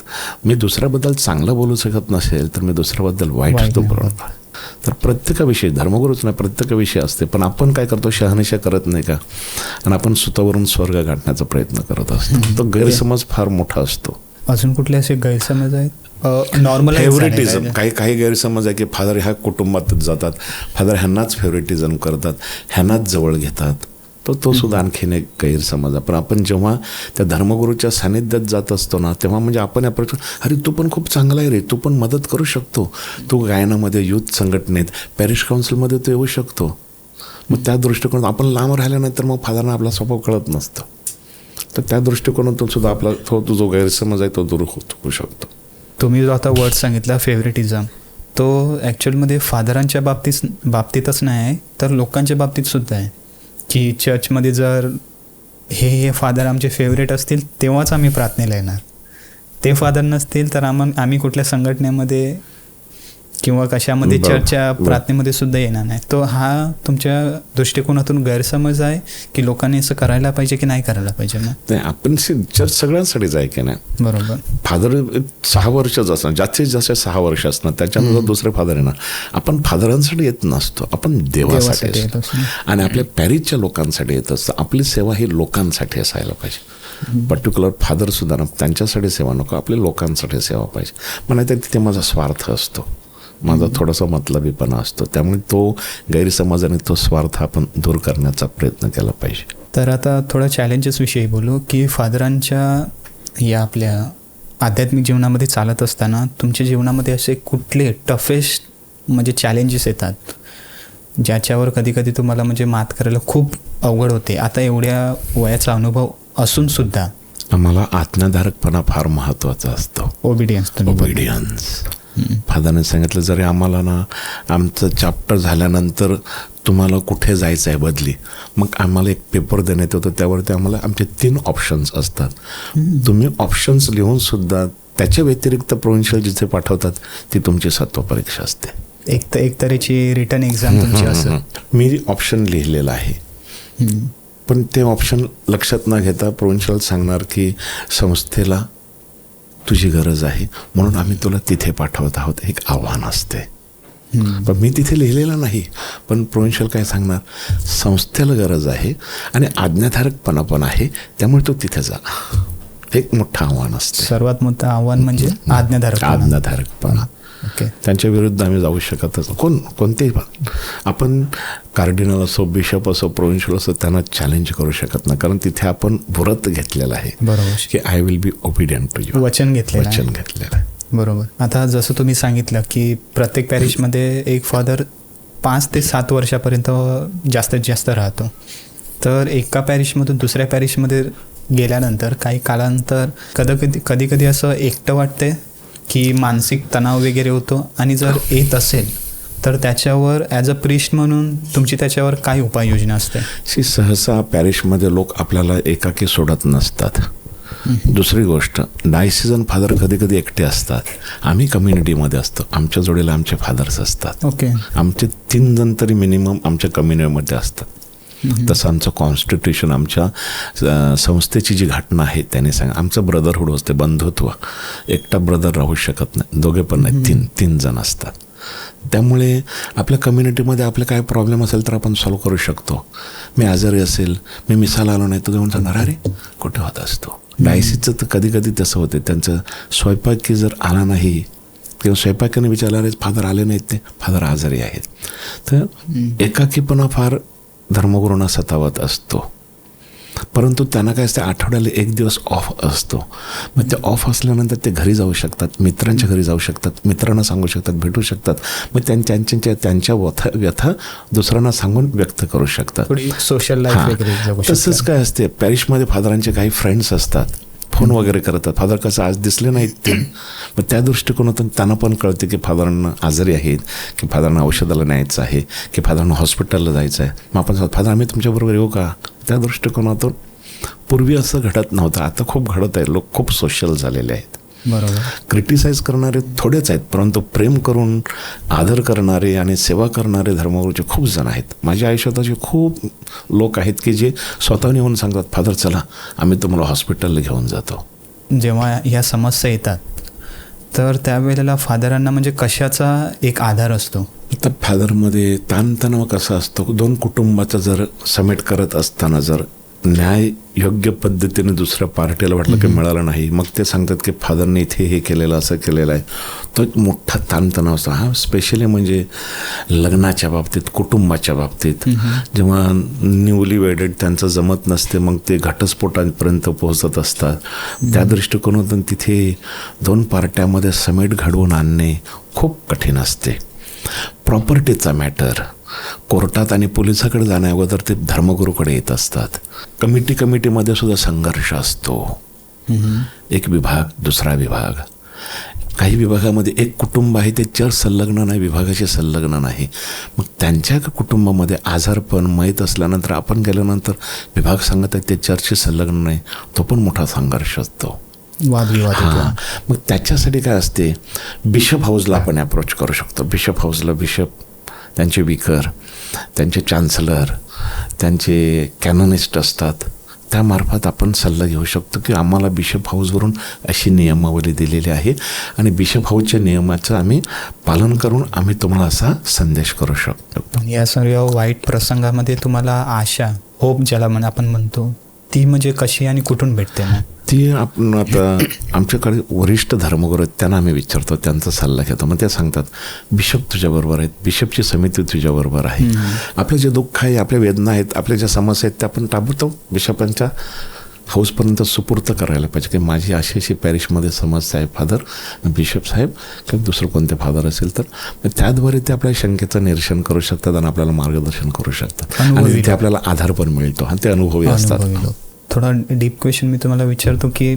मी दुसऱ्याबद्दल चांगलं बोलू शकत नसेल तर मी दुसऱ्याबद्दल वाईट तो बोलतो. तर प्रत्येकाविषयी, धर्मगुरूच नाही, प्रत्येकाविषयी असते. पण आपण काय करतो, शहानिशा करत नाही का, आणि आपण स्वतःवरून स्वर्ग गाठण्याचा प्रयत्न करत असतो. तो गैरसमज फार मोठा असतो. अजून कुठले असे गैरसमज आहेत? नॉर्मल फेवरेटिझम, काही गैरसमज आहे की फादर ह्या कुटुंबातच जातात, फादर ह्यांनाच फेवरेटिझम करतात, ह्यांनाच जवळ घेतात. तो सुद्धा आणखीन एक गैरसमज आहे. पण आपण जेव्हा त्या धर्मगुरूच्या सानिध्यात जात असतो ना, तेव्हा म्हणजे आपण अरे तू पण खूप चांगला आहे रे, तू पण मदत करू शकतो, तू गायनामध्ये, युथ संघटनेत, पॅरिश काउन्सिलमध्ये तू येऊ शकतो. मग त्या दृष्टिकोनात आपण लांब राहिल्यानंतर मग फादरना आपला स्वभाव कळत नसतं. तर त्या दृष्टिकोनातून सुद्धा आपला तो जो गैरसमज आहे तो दूर होऊ शकतो. तुम्ही जो आता वर्ड सांगितला फेवरेटिझम, तो ॲक्च्युअलमध्ये फादरांच्या बाबतीतच नाही आहे, तर लोकांच्या बाबतीत सुद्धा आहे. की चर्चमध्ये जर हे फादर आमचे फेवरेट असतील तेव्हाच आम्ही प्रार्थनेला येणार, ते फादर नसतील तर आम्ही कुठल्या संघटनेमध्ये किंवा कशामध्ये चर्चच्या प्रार्थनेमध्ये सुद्धा येणार नाही. तो हा तुमच्या दृष्टिकोनातून गैरसमज आहे की लोकांनी असं करायला पाहिजे की नाही करायला पाहिजे? नाही, आपण चर्च सगळ्यांसाठीच आहे की नाही. बरोबर. फादर 6 वर्षच असणार, जास्तीत जास्त 6 वर्ष असणार, त्याच्यानंतर दुसरे फादर येणार. आपण फादरांसाठी येत नसतो, आपण देवासाठी येतो आणि आपल्या पॅरिसच्या लोकांसाठी येत असतं. आपली सेवा ही लोकांसाठी असायला पाहिजे. पर्टिक्युलर फादर सुद्धा त्यांच्यासाठी सेवा नको, आपल्या लोकांसाठी सेवा पाहिजे. म्हणायचं तिथे माझा स्वार्थ असतो, माझा थोडासा मतलबीपणा असतो. त्यामुळे तो गैरसमज आणि तो स्वार्थ आपण दूर करण्याचा प्रयत्न केला पाहिजे. तर आता थोडा चॅलेंजेसविषयी बोलू, की फादरांच्या या आपल्या आध्यात्मिक जीवनामध्ये चालत असताना तुमच्या जीवनामध्ये असे कुठले टफेस्ट म्हणजे चॅलेंजेस येतात ज्याच्यावर कधी कधी तुम्हाला म्हणजे मात करायला खूप अवघड होते? आता एवढ्या वयाचा अनुभव असून सुद्धा आम्हाला आज्ञाधारकपणा फार महत्त्वाचा असतो. ओबिडियन्स. फादरने सांगितलं, जरी आम्हाला ना आमचं चॅप्टर झाल्यानंतर तुम्हाला कुठे जायचं आहे बदली, मग आम्हाला एक पेपर देण्यात येतो, त्यावरती आम्हाला आमचे 3 ऑप्शन्स असतात. तुम्ही ऑप्शन्स लिहून सुद्धा त्याच्या व्यतिरिक्त प्रोव्हिन्शियल जिथे पाठवतात ती तुमची 7वी परीक्षा असते. एक तऱ्हेची रिटर्न एक्झाम तुमची असं. मी ऑप्शन लिहिलेलं आहे, पण ते ऑप्शन लक्षात न घेता प्रोव्हिन्शियल सांगणार की संस्थेला तुझी गरज आहे म्हणून आम्ही तुला तिथे पाठवत आहोत. एक आव्हान असते. पण मी तिथे लिहिलेलं नाही, पण प्रोव्हिन्शियल काय सांगणार, संस्थेला गरज आहे आणि आज्ञाधारकपणा पण आहे, त्यामुळे तो तिथे जा. एक मोठं आव्हान असतं. सर्वात मोठं आव्हान म्हणजे आज्ञाधारकपणा. ओके. त्यांच्या विरुद्ध आम्ही जाऊ शकतच कोणतेही आपण कार्डिनल असो, बिशप असो, प्रोव्हिन्शियल असो, त्यांना चॅलेंज करू शकत नाही, कारण तिथे आपण व्रत घेतलेलं आहे. बरोबर. की I will be obedient to you. वचन घेतलेलं आहे. बरोबर. आता जसं तुम्ही सांगितलं की प्रत्येक पॅरिशमध्ये एक फादर 5 ते 7 वर्षापर्यंत जास्तीत जास्त राहतो. तर एका पॅरिशमधून दुसऱ्या पॅरिशमध्ये गेल्यानंतर काही कालानंतर कधी कधी असं एकटं वाटते की मानसिक तणाव वगैरे होतो, आणि जर येत असेल तर त्याच्यावर ॲज अ प्रिस्ट म्हणून तुमची त्याच्यावर काय उपाययोजना असते? सहसा पॅरिशमध्ये लोक आपल्याला एकाकी सोडत नसतात. दुसरी गोष्ट, डायसिजन फादर कधी कधी एकटे असतात. आम्ही कम्युनिटीमध्ये असतो, आमच्या जोडीला आमचे फादर्स असतात. ओके. आमचे 3 जण तरी मिनिमम आमच्या कम्युनिटीमध्ये असतात. तसं आमचं कॉन्स्टिट्यूशन, आमच्या संस्थेची जी घटना आहे त्याने आमचं ब्रदरहूड असते, बंधुत्व. एकटा ब्रदर राहू शकत नाही, दोघे पण नाही, तीन जण असतात. त्यामुळे आपल्या कम्युनिटीमध्ये आपले काय प्रॉब्लेम असेल तर आपण सॉल्व्ह करू शकतो. मी आजारी असेल, मी मिसाला आलो नाही, तो घेऊन सांगणार अरे कुठे होत असतो. डायसिसचं तर कधी कधी तसं होते, त्यांचं स्वयंपाकी जर आला नाही किंवा स्वयंपाकाने विचारलं अरे फादर आले नाहीत, ते फादर आजारी आहेत. तर एकाकीपणा फार धर्मगुरूंना सतावत असतो. परंतु त्यांना काय असते, आठवड्याला 1 दिवस ऑफ असतो. मग ते ऑफ असल्यानंतर ते घरी जाऊ शकतात, मित्रांच्या घरी जाऊ शकतात, मित्रांना सांगू शकतात, भेटू शकतात. मग त्यांच्या व्यथा दुसऱ्यांना सांगून व्यक्त करू शकतात. Social life. तसंच काय असते, पॅरिशमध्ये फादरांचे काही फ्रेंड्स असतात, फोन वगैरे करतात, फादर कसं आज दिसले नाहीत ते. मग त्या दृष्टिकोनातून त्यांना पण कळते की फादरांना आजारी आहेत, की फादरांना औषधाला न्यायचं आहे, की फादरांना हॉस्पिटलला जायचं आहे. मग आपण फादर आम्ही तुमच्याबरोबर येऊ का. त्या दृष्टिकोनातून पूर्वी असं घडत नव्हतं, आता खूप घडत आहे. लोक खूप सोशल झालेले आहेत. बरोबर. क्रिटिसाइज करणारे थोडेच आहेत, परंतु प्रेम करून आदर करणारे आणि सेवा करणारे धर्मगुरूचे खूप जण आहेत. माझ्या आयुष्यात असे खूप लोक आहेत की जे स्वतःहून येऊन सांगतात, फादर चला आम्ही तुम्हाला हॉस्पिटलला घेऊन जातो. जेव्हा ह्या समस्या येतात तर त्यावेळेला फादरांना म्हणजे कशाचा एक आधार असतो. तर फादरमध्ये ताणतणाव कसा असतो, 2 कुटुंबाचा जर समेट करत असताना जर न्याय योग्य पद्धतीने दुसऱ्या पार्टीला वाटलं की मिळालं नाही, मग ते सांगतात की फादरने इथे हे केलेलं, असं केलेलं आहे. तो एक मोठा ताणतणाव असतो. हा स्पेशली म्हणजे लग्नाच्या बाबतीत, कुटुंबाच्या बाबतीत, जेव्हा न्यूली वेडेड त्यांचं जमत नसते, मग ते घटस्फोटांपर्यंत पोहोचत असतात. त्या दृष्टिकोनातून तिथे 2 पार्ट्यामध्ये समेट घडवून आणणे खूप कठीण असते. प्रॉपर्टीचा मॅटर कोर्टात आणि पोलिसाकडे जाण्या अगोदर ते धर्मगुरूकडे येत असतात. कमिटीमध्ये सुद्धा संघर्ष असतो. एक विभाग, दुसरा विभाग. काही विभागामध्ये एक कुटुंब आहे, ते चर्च संलग्न नाही, विभागाशी संलग्न नाही. मग त्यांच्या कुटुंबामध्ये आजारपण माहीत असल्यानंतर आपण गेल्यानंतर विभाग सांगत आहेत ते चर्चशी संलग्न नाही, तो पण मोठा संघर्ष असतो. वादविवाद. मग त्याच्यासाठी काय असते, बिशप हाऊसला आपण अप्रोच करू शकतो. बिशप हाऊसला बिशप, त्यांचे विकर, त्यांचे चान्सलर, त्यांचे कॅनोनिस्ट असतात. त्यामार्फत आपण सल्ला घेऊ शकतो की आम्हाला बिशप हाऊसवरून अशी नियमावली दिलेली आहे आणि बिशप हाऊसच्या नियमाचं आम्ही पालन करून आम्ही तुम्हाला असा संदेश करू शकतो. या सर्व वाईट प्रसंगामध्ये तुम्हाला आशा, होप ज्याला आपण म्हणतो, ती म्हणजे कशी आणि कुठून भेटते ना? ती आपण आता आमच्याकडे वरिष्ठ धर्मगुरू आहेत, त्यांना आम्ही विचारतो, त्यांचा सल्ला घेतो. मग ते सांगतात बिशप तुझ्याबरोबर आहेत, बिशपची समिती तुझ्याबरोबर आहे. आपलं जे दुःख आहे, आपल्या वेदना आहेत, आपल्या ज्या समस्या आहेत त्या आपण ताबडतोब बिशपांच्या हाऊसपर्यंत सुपूर्त करायला पाहिजे की माझी अशी पॅरिशमध्ये समस्या आहे फादर, बिशप साहेब किंवा दुसरं कोणते फादर असेल तर त्याद्वारे ते आपल्या शंकेचं निरसन करू शकतात आणि आपल्याला मार्गदर्शन करू शकतात आणि तिथे आपल्याला आधार पण मिळतो आणि ते अनुभवी असतात. थोडा डीप क्वेश्चन मी तुम्हाला विचारतो की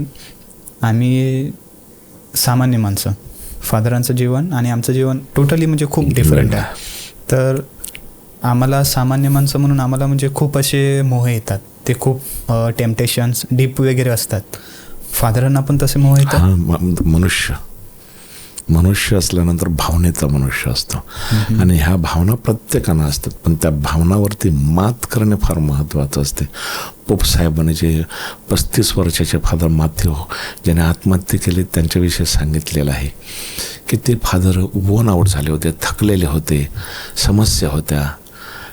आम्ही सामान्य माणसं, फादरांचं जीवन आणि आमचं जीवन टोटली म्हणजे खूप डिफरंट आहे. तर आम्हाला सामान्य माणसं म्हणून आम्हाला म्हणजे खूप असे मोह येतात, ते खूप टेम्पटेशन्स डीप वगैरे असतात. फादरांना पण तसे मोह येतात. मनुष्य असल्यानंतर भावनेचा मनुष्य असतो आणि ह्या भावना प्रत्येकानं असतात, पण त्या भावनावरती मात करणे फार महत्त्वाचं असते. पोप साहेबांनी जे 35 वर्षाचे फादर माथ्यू ज्याने आत्महत्या केली त्यांच्याविषयी सांगितलेलं आहे की ते फादर वोन आऊट झाले होते, थकलेले होते, समस्या होत्या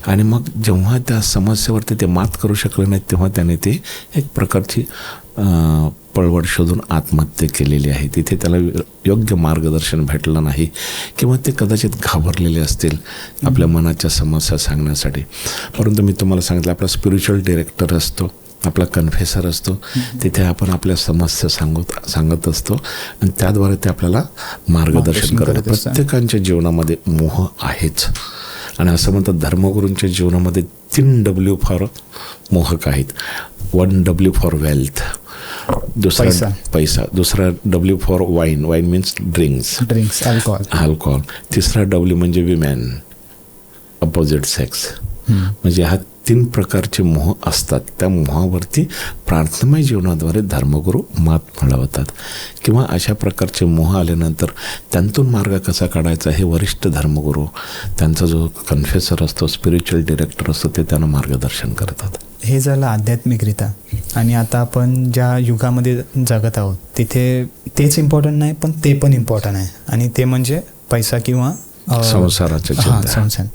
आणि मग जेव्हा त्या समस्येवरती ते मात करू शकले नाहीत तेव्हा त्याने ते एक प्रकारची पळवट शोधून आत्महत्या केलेली आहे. तिथे त्याला योग्य मार्गदर्शन भेटलं नाही किंवा ते कदाचित घाबरलेले असतील आपल्या मनाच्या समस्या सांगण्यासाठी. परंतु मी तुम्हाला सांगितलं आपला स्पिरिच्युअल डिरेक्टर असतो, आपला कन्फेसर असतो, तिथे आपण आपल्या समस्या सांगत असतो आणि त्याद्वारे ते आपल्याला मार्गदर्शन करतात. प्रत्येकाच्या जीवनामध्ये मोह आहेच आणि असं म्हणतात धर्मगुरूंच्या जीवनामध्ये 3 W फार मोहक आहेत. 1 W फॉर वेल्थ, दुसरा पैसा, दुसरा W for wine means drinks alcohol, तिसरा W म्हणजे विमेन, अपोजिट सेक्स. म्हणजे ह्या 3 प्रकारचे मोह असतात. त्या मोहावरती प्रार्थनामय जीवनाद्वारे धर्मगुरू मात मिळवतात. किंवा अशा प्रकारचे मोह आल्यानंतर त्यांतून मार्ग कसा काढायचा हे वरिष्ठ धर्मगुरू, त्यांचा जो कन्फेसर असतो, स्पिरिच्युअल डिरेक्टर असतो, ते त्यांना मार्गदर्शन करतात. हे झालं आध्यात्मिकरित्या. आणि आता आपण ज्या युगामध्ये जगत आहोत तिथे तेच इम्पॉर्टंट नाही, पण ते पण इम्पॉर्टंट आहे. आणि ते म्हणजे पैसा किंवा संसाराच्या संसार.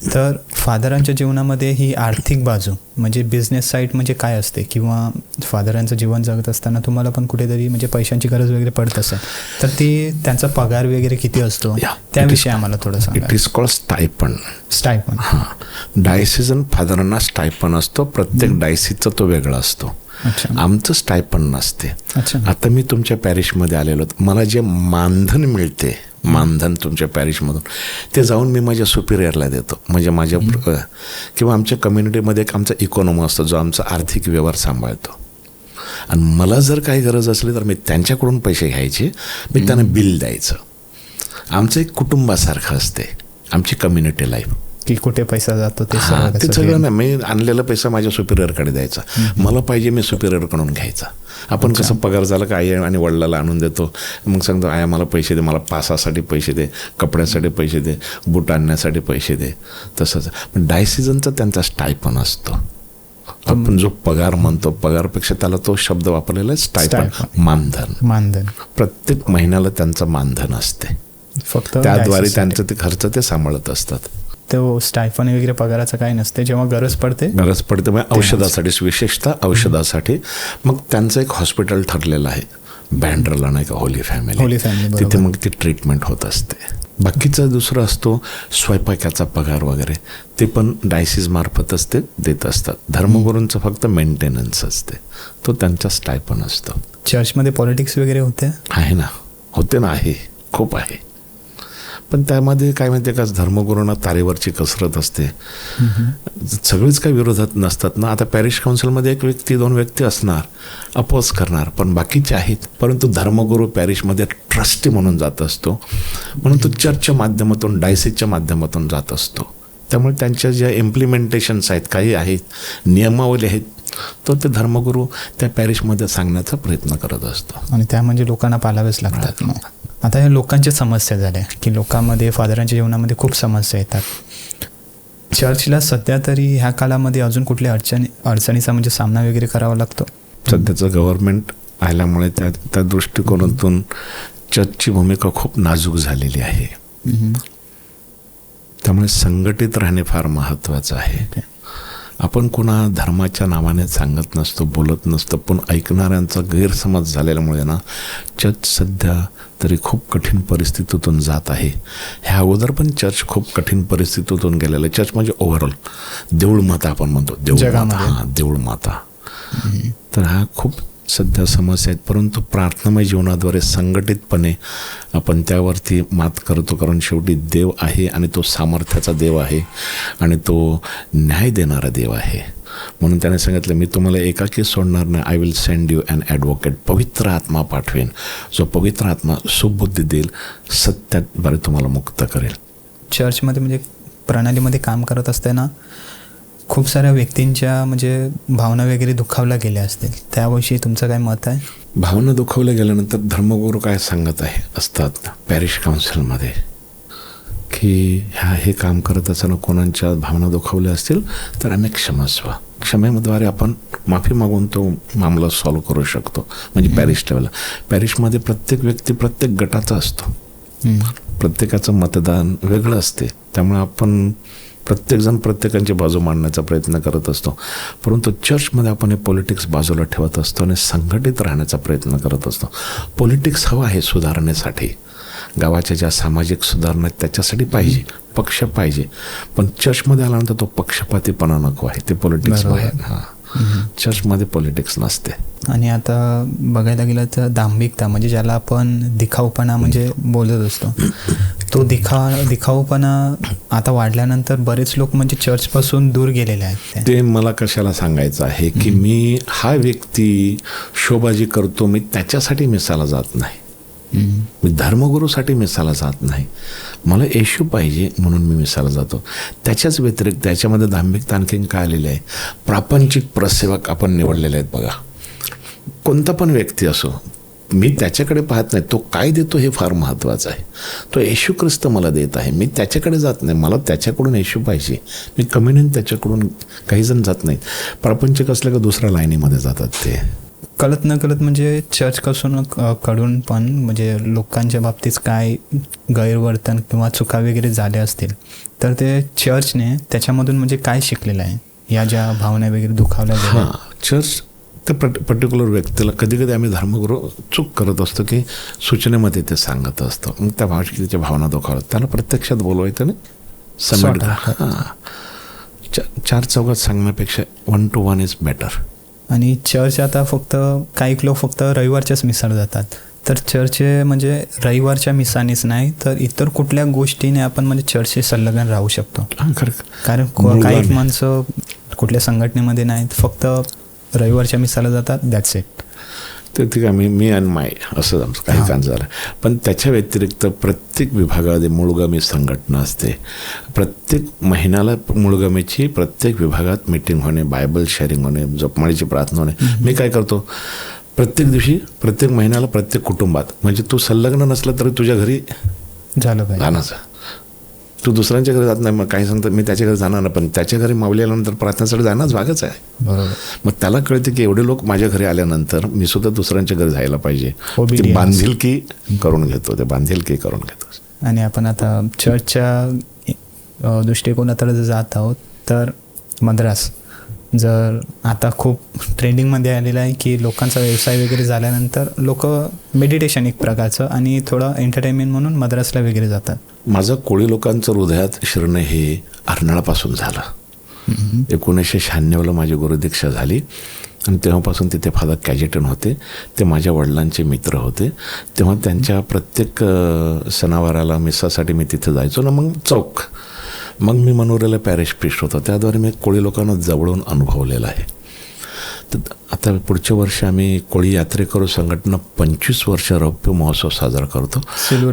तर फादरांच्या जीवनामध्ये ही आर्थिक बाजू म्हणजे बिझनेस साईड म्हणजे काय असते, किंवा फादरांचं जीवन जगत असताना तुम्हाला पण कुठेतरी म्हणजे पैशांची गरज वगैरे पडत असेल, तर ते त्यांचा पगार वगैरे किती असतो त्याविषयी आम्हाला थोडं सांगा. It is called stipend. हां, डायसिजन फादरांना स्टायपन असतो. प्रत्येक डायसिसचा तो वेगळा असतो. आमचं स्टायपन नसते. आता मी तुमच्या पॅरिशमध्ये आलेलो, मला जे मानधन मिळते, मानधन तुमच्या पॅरिशमधून, ते जाऊन मी माझ्या सुपिरियरला देतो. म्हणजे माझ्या किंवा आमच्या कम्युनिटीमध्ये एक आमचा इकॉनॉमी असतो जो आमचा आर्थिक व्यवहार सांभाळतो. आणि मला जर काही गरज असली तर मी त्यांच्याकडून पैसे घ्यायचे, मी त्यांना बिल द्यायचं. आमचं एक कुटुंबासारखं असते आमची कम्युनिटी लाईफ. की कुठे पैसा जातो ते सगळं नाही. मी आणलेला पैसा माझ्या सुपिरियरकडे द्यायचा. मला पाहिजे मी सुपिरियरकडून घ्यायचा. आपण कसं पगार झाला का आई आणि वडिलाला आणून देतो, मग सांगतो आया मला पैसे दे, मला पासासाठी पैसे दे, कपड्यासाठी पैसे दे, बूट आणण्यासाठी पैसे दे. तसंच पण डायसिजनचा त्यांचा स्टायपन असतो. आपण जो पगार म्हणतो, पगारपेक्षा त्याला तो शब्द वापरलेला आहे स्टायपन, मानधन. प्रत्येक महिन्याला त्यांचं मानधन असते. फक्त त्याद्वारे त्यांचं ते खर्च ते सांभाळत असतात. तो स्टायफन वगैरे पगाराचं काही नसते. जेव्हा गरज पडते म्हणजे औषधासाठी, विशेषतः औषधासाठी. मग त्यांचं एक हॉस्पिटल ठरलेलं आहे बँड्राला, नाही का, होली फॅमिली. तिथे मग ती ट्रीटमेंट होत असते. बाकीचं दुसरं असतो स्वयंपाकाचा पगार वगैरे, ते पण डायसिस मार्फतच ते देत असतात. धर्मगुरूंचं फक्त मेंटेनन्स असते, तो त्यांचा स्टायपन असतो. चर्चमध्ये पॉलिटिक्स वगैरे होते आहे ना, होते ना, आहे, खूप आहे. पण त्यामध्ये काय माहिती आहे का, धर्मगुरूंना तारेवरची कसरत असते. सगळेच काही विरोधात नसतात ना. आता पॅरिश काउन्सिलमध्ये 1-2 व्यक्ती असणार, अपोज करणार, पण बाकीचे आहेत. परंतु धर्मगुरू पॅरिशमध्ये ट्रस्टी म्हणून जात असतो, म्हणून तो चर्चच्या माध्यमातून, डायसिसच्या माध्यमातून जात असतो. त्यामुळे त्यांच्या ज्या इम्प्लिमेंटेशन्स आहेत, काही आहेत, नियमावली आहेत, तो ते धर्मगुरू त्या पॅरिशमध्ये सांगण्याचा प्रयत्न करत असतो. आणि त्या म्हणजे लोकांना पाळावेच लागतात. आता या लोकांच्या समस्या झाल्या की लोकांमध्ये, फादरांच्या जीवनामध्ये खूप समस्या येतात. चर्चला सध्या तरी ह्या काळामध्ये अजून कुठल्या अडचणीचा म्हणजे सामना वगैरे करावा लागतो? सध्याचं गव्हर्नमेंट आल्यामुळे त्या दृष्टिकोनातून चर्चची भूमिका खूप नाजूक झालेली आहे. त्यामुळे संघटित राहणे फार महत्त्वाचं आहे. आपण कोणा धर्माच्या नावाने सांगत नसतो, बोलत नसतो, पण ऐकणाऱ्यांचा गैरसमज झालेल्यामुळे ना चर्च सध्या तरी खूप कठीण परिस्थितीतून जात आहे. ह्या अगोदर पण चर्च खूप कठीण परिस्थितीतून गेलेलं आहे. चर्च म्हणजे ओव्हरऑल देऊळ माता आपण म्हणतो, देऊळ माता. तर हा खूप सध्या समस्या आहेत. परंतु प्रार्थनामय जीवनाद्वारे संघटितपणे आपण त्यावरती मात करतो. कारण शेवटी देव आहे आणि तो सामर्थ्याचा देव आहे आणि तो न्याय देणारा देव आहे. म्हणून त्याने सांगितलं, मी तुम्हाला एकाकी सोडणार नाही, I will send you an advocate. पवित्र आत्मा पाठवेन, जो पवित्र आत्मा सुबुद्धी देईल, सत्याद्वारे तुम्हाला मुक्त करेल. चर्चमध्ये म्हणजे प्रणालीमध्ये काम करत असताना खूप साऱ्या व्यक्तींच्या म्हणजे भावना वगैरे दुखावल्या गेल्या असतील, त्याविषयी तुमचं काय मत आहे? भावना दुखावल्या गेल्यानंतर धर्मगुरू काय सांगत असतात पॅरिश काउन्सिलमध्ये, की हे काम करत असताना कोणाच्या भावना दुखावल्या असतील तर आम्ही क्षमस्व, क्षमेद्वारे आपण माफी मागून तो मामला सॉल्व्ह करू शकतो. म्हणजे पॅरिश लेवलला, पॅरिशमध्ये प्रत्येक व्यक्ती प्रत्येक गटाचा असतो, प्रत्येकाचं मतदान वेगळं असते. त्यामुळे आपण प्रत्येकजण प्रत्येकांची बाजू मांडण्याचा प्रयत्न करत असतो. परंतु चर्चमध्ये आपण हे पॉलिटिक्स बाजूला ठेवत असतो आणि संघटित राहण्याचा प्रयत्न करत असतो. पॉलिटिक्स हवा आहे सुधारण्यासाठी, गावाच्या ज्या सामाजिक सुधारणा त्याच्यासाठी पाहिजे, पक्ष पाहिजे. पण चर्चमध्ये आल्यानंतर तो पक्षपातीपणा नको आहे, ते पॉलिटिक्स आहे. चर्चमध्ये पॉलिटिक्स नसते. आणि आता बघायला गेलं तर दांभिकता म्हणजे ज्याला आपण दिखाऊपणा म्हणजे बोलत असतो, तो दिखाऊपणा आता वाढल्यानंतर बरेच लोक म्हणजे चर्चपासून दूर गेलेले आहेत. ते मला कशाला सांगायचं आहे की मी हा व्यक्ती शोबाजी करतो, मी त्याच्यासाठी मिसाला जात नाही. मी धर्मगुरूसाठी मिसाला जात नाही, मला येशू पाहिजे म्हणून मी मिसाला जातो. त्याच्याच व्यतिरिक्त त्याच्यामध्ये धार्मिकता आणखीन काय आलेली आहे, प्रापंचिक प्रसेवक आपण निवडलेले आहेत बघा. कोणता पण व्यक्ती असो, मी त्याच्याकडे पाहत नाही, तो काय देतो हे फार महत्त्वाचं आहे. तो येशू ख्रिस्त मला देत आहे, मी त्याच्याकडे जात नाही, मला त्याच्याकडून येशू पाहिजे. मी कम्युनियन त्याच्याकडून, काही जण जात नाहीत, प्रापंचिक असलं का दुसऱ्या लाईनीमध्ये जातात. ते कळत न कळत म्हणजे चर्च कडून पण म्हणजे लोकांच्या बाबतीत काय गैरवर्तन किंवा चुका वगैरे झाल्या असतील तर ते चर्चने त्याच्यामधून म्हणजे काय शिकलेलं आहे, या ज्या भावना वगैरे दुखावल्या गेल्या. हां, चर्च त्या पर्टिक्युलर व्यक्तीला कधी कधी आम्ही धर्मगुरू चूक करत असतो की सूचनेमध्ये ते सांगत असतो, मग त्या त्याच्या भावना दुखावतात, त्याला प्रत्यक्षात बोलवायचं नाही, समेट. हां, चार चौघात सांगण्यापेक्षा 1 to 1 इज बेटर. आणि चर्च आता फक्त काही लोक फक्त रविवारच्याच मिसाला जातात, तर चर्च म्हणजे रविवारच्या मिसानेच नाही तर इतर कुठल्या गोष्टीने आपण म्हणजे चर्चशी संलग्न राहू शकतो. कारण काही माणसं कुठल्या संघटनेमध्ये नाहीत, फक्त रविवारच्या मिसाला जातात, दॅट्स इट. ते ठीक आहे, मी आणि माय असं आमचं काही काम झालं. पण त्याच्या व्यतिरिक्त प्रत्येक विभागामध्ये मूळगामी संघटना असते. प्रत्येक महिन्याला मूळगामीची प्रत्येक विभागात मीटिंग होणे, बायबल शेअरिंग होणे, जपमाळीची प्रार्थना होणे. मी काय करतो, प्रत्येक दिवशी, प्रत्येक महिन्याला, प्रत्येक कुटुंबात, म्हणजे तू संलग्न नसलं तरी तुझ्या घरी झालं पाहिजे जाण्याचं. तू दुसऱ्यांच्या घरी जात नाही, मग काही सांगतात मी त्याच्या घरी जाणार नाही, पण त्याच्या घरी मावल्यानंतर प्रार्थनेसाठी जाणंच भागच आहे. बरोबर. मग त्याला कळते की एवढे लोक माझ्या घरी आल्यानंतर मी सुद्धा दुसऱ्यांच्या घरी जायला पाहिजे. Obedience. बांधिलकी करून घेतो, ते बांधिलकी करून घेतो. आणि आपण आता चर्चच्या दृष्टिकोनात जर जात आहोत तर मद्रास जर आता खूप ट्रेंडिंगमध्ये आलेलं आहे की लोकांचा व्यवसाय वगैरे झाल्यानंतर लोक मेडिटेशन एक प्रकारचं आणि थोडं एंटरटेनमेंट म्हणून मद्रासला वगैरे जातात. माझं कोळी लोकांचं हृदयात शिरणं हे अर्नाळापासून झालं. 1996 माझी गुरुदीक्षा झाली आणि तेव्हापासून तिथे फादर कॅजेटन होते. ते माझ्या वडिलांचे मित्र होते. तेव्हा त्यांच्या प्रत्येक सणावाराला मिसासाठी मी तिथे जायचो ना. मग मी मनोरेला पॅरिश प्रिस्ट होतो. त्याद्वारे मी कोळी लोकांना जवळून अनुभवलेलं आहे. तर आता पुढच्या वर्षी आम्ही कोळी यात्रेकरू संघटना 25 वर्ष रौप्य महोत्सव साजरा करतो.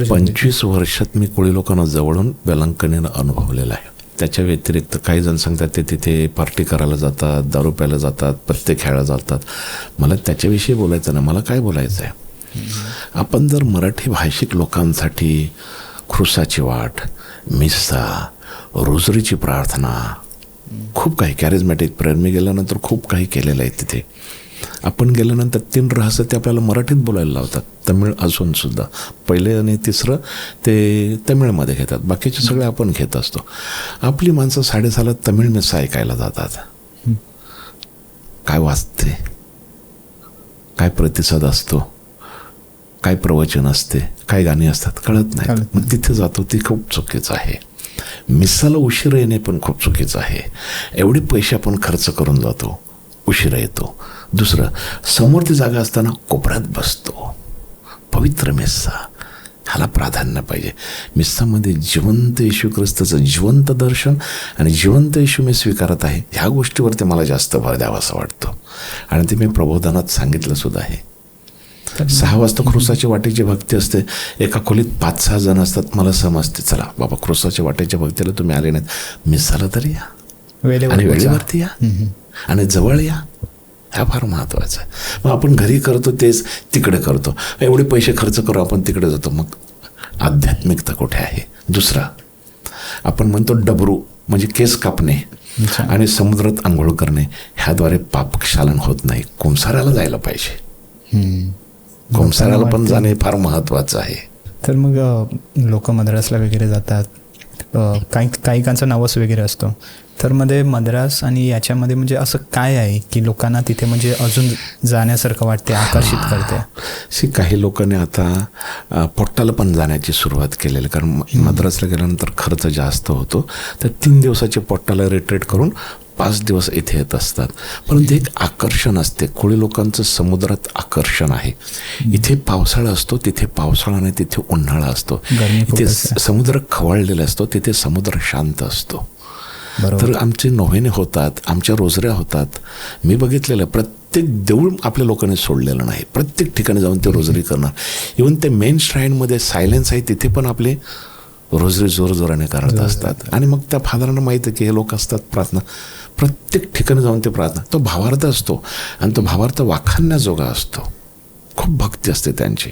25 वर्षात मी कोळी लोकांना जवळून वेलांकणीनं अनुभवलेलं आहे. त्याच्या व्यतिरिक्त काही जण सांगतात ते तिथे पार्टी करायला जातात, दारू प्यायला जातात, पत्ते खेळायला जातात. मला त्याच्याविषयी बोलायचं नाही. मला काय बोलायचं आहे, आपण जर मराठी भाषिक लोकांसाठी ख्रुसाची वाट, मिस्सा, रोजरीची प्रार्थना, खूप काही कॅरिझमॅटिक प्रेयर, मी गेल्यानंतर खूप काही केलेलं आहे तिथे. आपण गेल्यानंतर 3 रहस्य ते आपल्याला मराठीत बोलायला लावतात, तमिळ असूनसुद्धा. पहिले आणि तिसरं ते तमिळमध्ये घेतात, बाकीचे सगळे आपण घेत असतो. आपली माणसं 6:30 तमिळ मिस्सा ऐकायला जातात. काय वाचते, काय प्रतिसाद असतो, काय प्रवचन असते, काय गाणी असतात कळत नाही. मग तिथे जातो, ती खूप चुकीचं आहे. मिस्साला उशिरा येणे पण खूप चुकीचं आहे. एवढे पैसे आपण खर्च करून जातो, उशिरा येतो. दुसरं, समोर ती जागा असताना कोपऱ्यात बसतो. पवित्र मिस्सा ह्याला प्राधान्य पाहिजे. मिस्सामध्ये जिवंत येशू ख्रिस्ताचं जिवंत दर्शन आणि जिवंत येशू मी स्वीकारत आहे, ह्या गोष्टीवरती मला जास्त भर द्यावा असं वाटतं. आणि ते मी प्रबोधनात सांगितलं सुद्धा आहे. 6 वाजता ख्रुसाच्या वाटेची भक्ती असते. एका खोलीत 5-6 जण असतात. मला समजते, चला बाबा ख्रुसाच्या वाटेच्या भक्तीला तुम्ही आले नाहीत, मिस्साला तरी या आणि वेळेवरती या आणि जवळ या. ह्या फार महत्त्वाचं आहे. मग आपण घरी करतो तेच तिकडे करतो, एवढे पैसे खर्च करू आपण तिकडे जातो. मग आध्यात्मिकता कुठे आहे? दुसरा, आपण म्हणतो डबरू म्हणजे केस कापणे आणि समुद्रात आंघोळ करणे, ह्याद्वारे पापक्षालन होत नाही. कुंसाऱ्याला जायला पाहिजे. कुंसाऱ्याला पण जाणे फार महत्त्वाचं आहे. तर मग लोक मद्रासला वगैरे जातात, काहीकांचा नवस वगैरे असतो. तर मध्ये मद्रास आणि याच्यामध्ये म्हणजे असं काय आहे की लोकांना तिथे म्हणजे अजून जाण्यासारखं वाटते, आकर्षित करते? काही लोकांनी आता पोट्टाला पण जाण्याची सुरुवात केलेली, कारण मद्रासला गेल्यानंतर खर्च जास्त होतो. तर 3 दिवसाचे पोट्टाला रिट्रीट करून 5 दिवस इथे येत असतात. परंतु एक आकर्षण असते. कोळी लोकांचं समुद्रात आकर्षण आहे. इथे पावसाळा असतो, तिथे पावसाळा नाही, तिथे उन्हाळा असतो. इथे समुद्र खवळलेला असतो, तिथे समुद्र शांत असतो. तर आमचे नोव्हेने होतात, आमच्या रोजऱ्या होतात. मी बघितलेलं प्रत्येक देऊळ आपल्या लोकांनी सोडलेलं नाही. प्रत्येक ठिकाणी जाऊन ते रोजरी करणार. इव्हन ते मेन श्राईनमध्ये सायलेन्स आहे तिथे पण आपले रोजरी जोरजोराने करत असतात. आणि मग त्या फादरांना माहीत आहे की हे लोक असतात प्रार्थना, प्रत्येक ठिकाणी जाऊन ते प्रार्थना, तो भावार्थ असतो आणि तो भावार्थ वाखाणण्याजोगा असतो. खूप भक्ती असते त्यांची.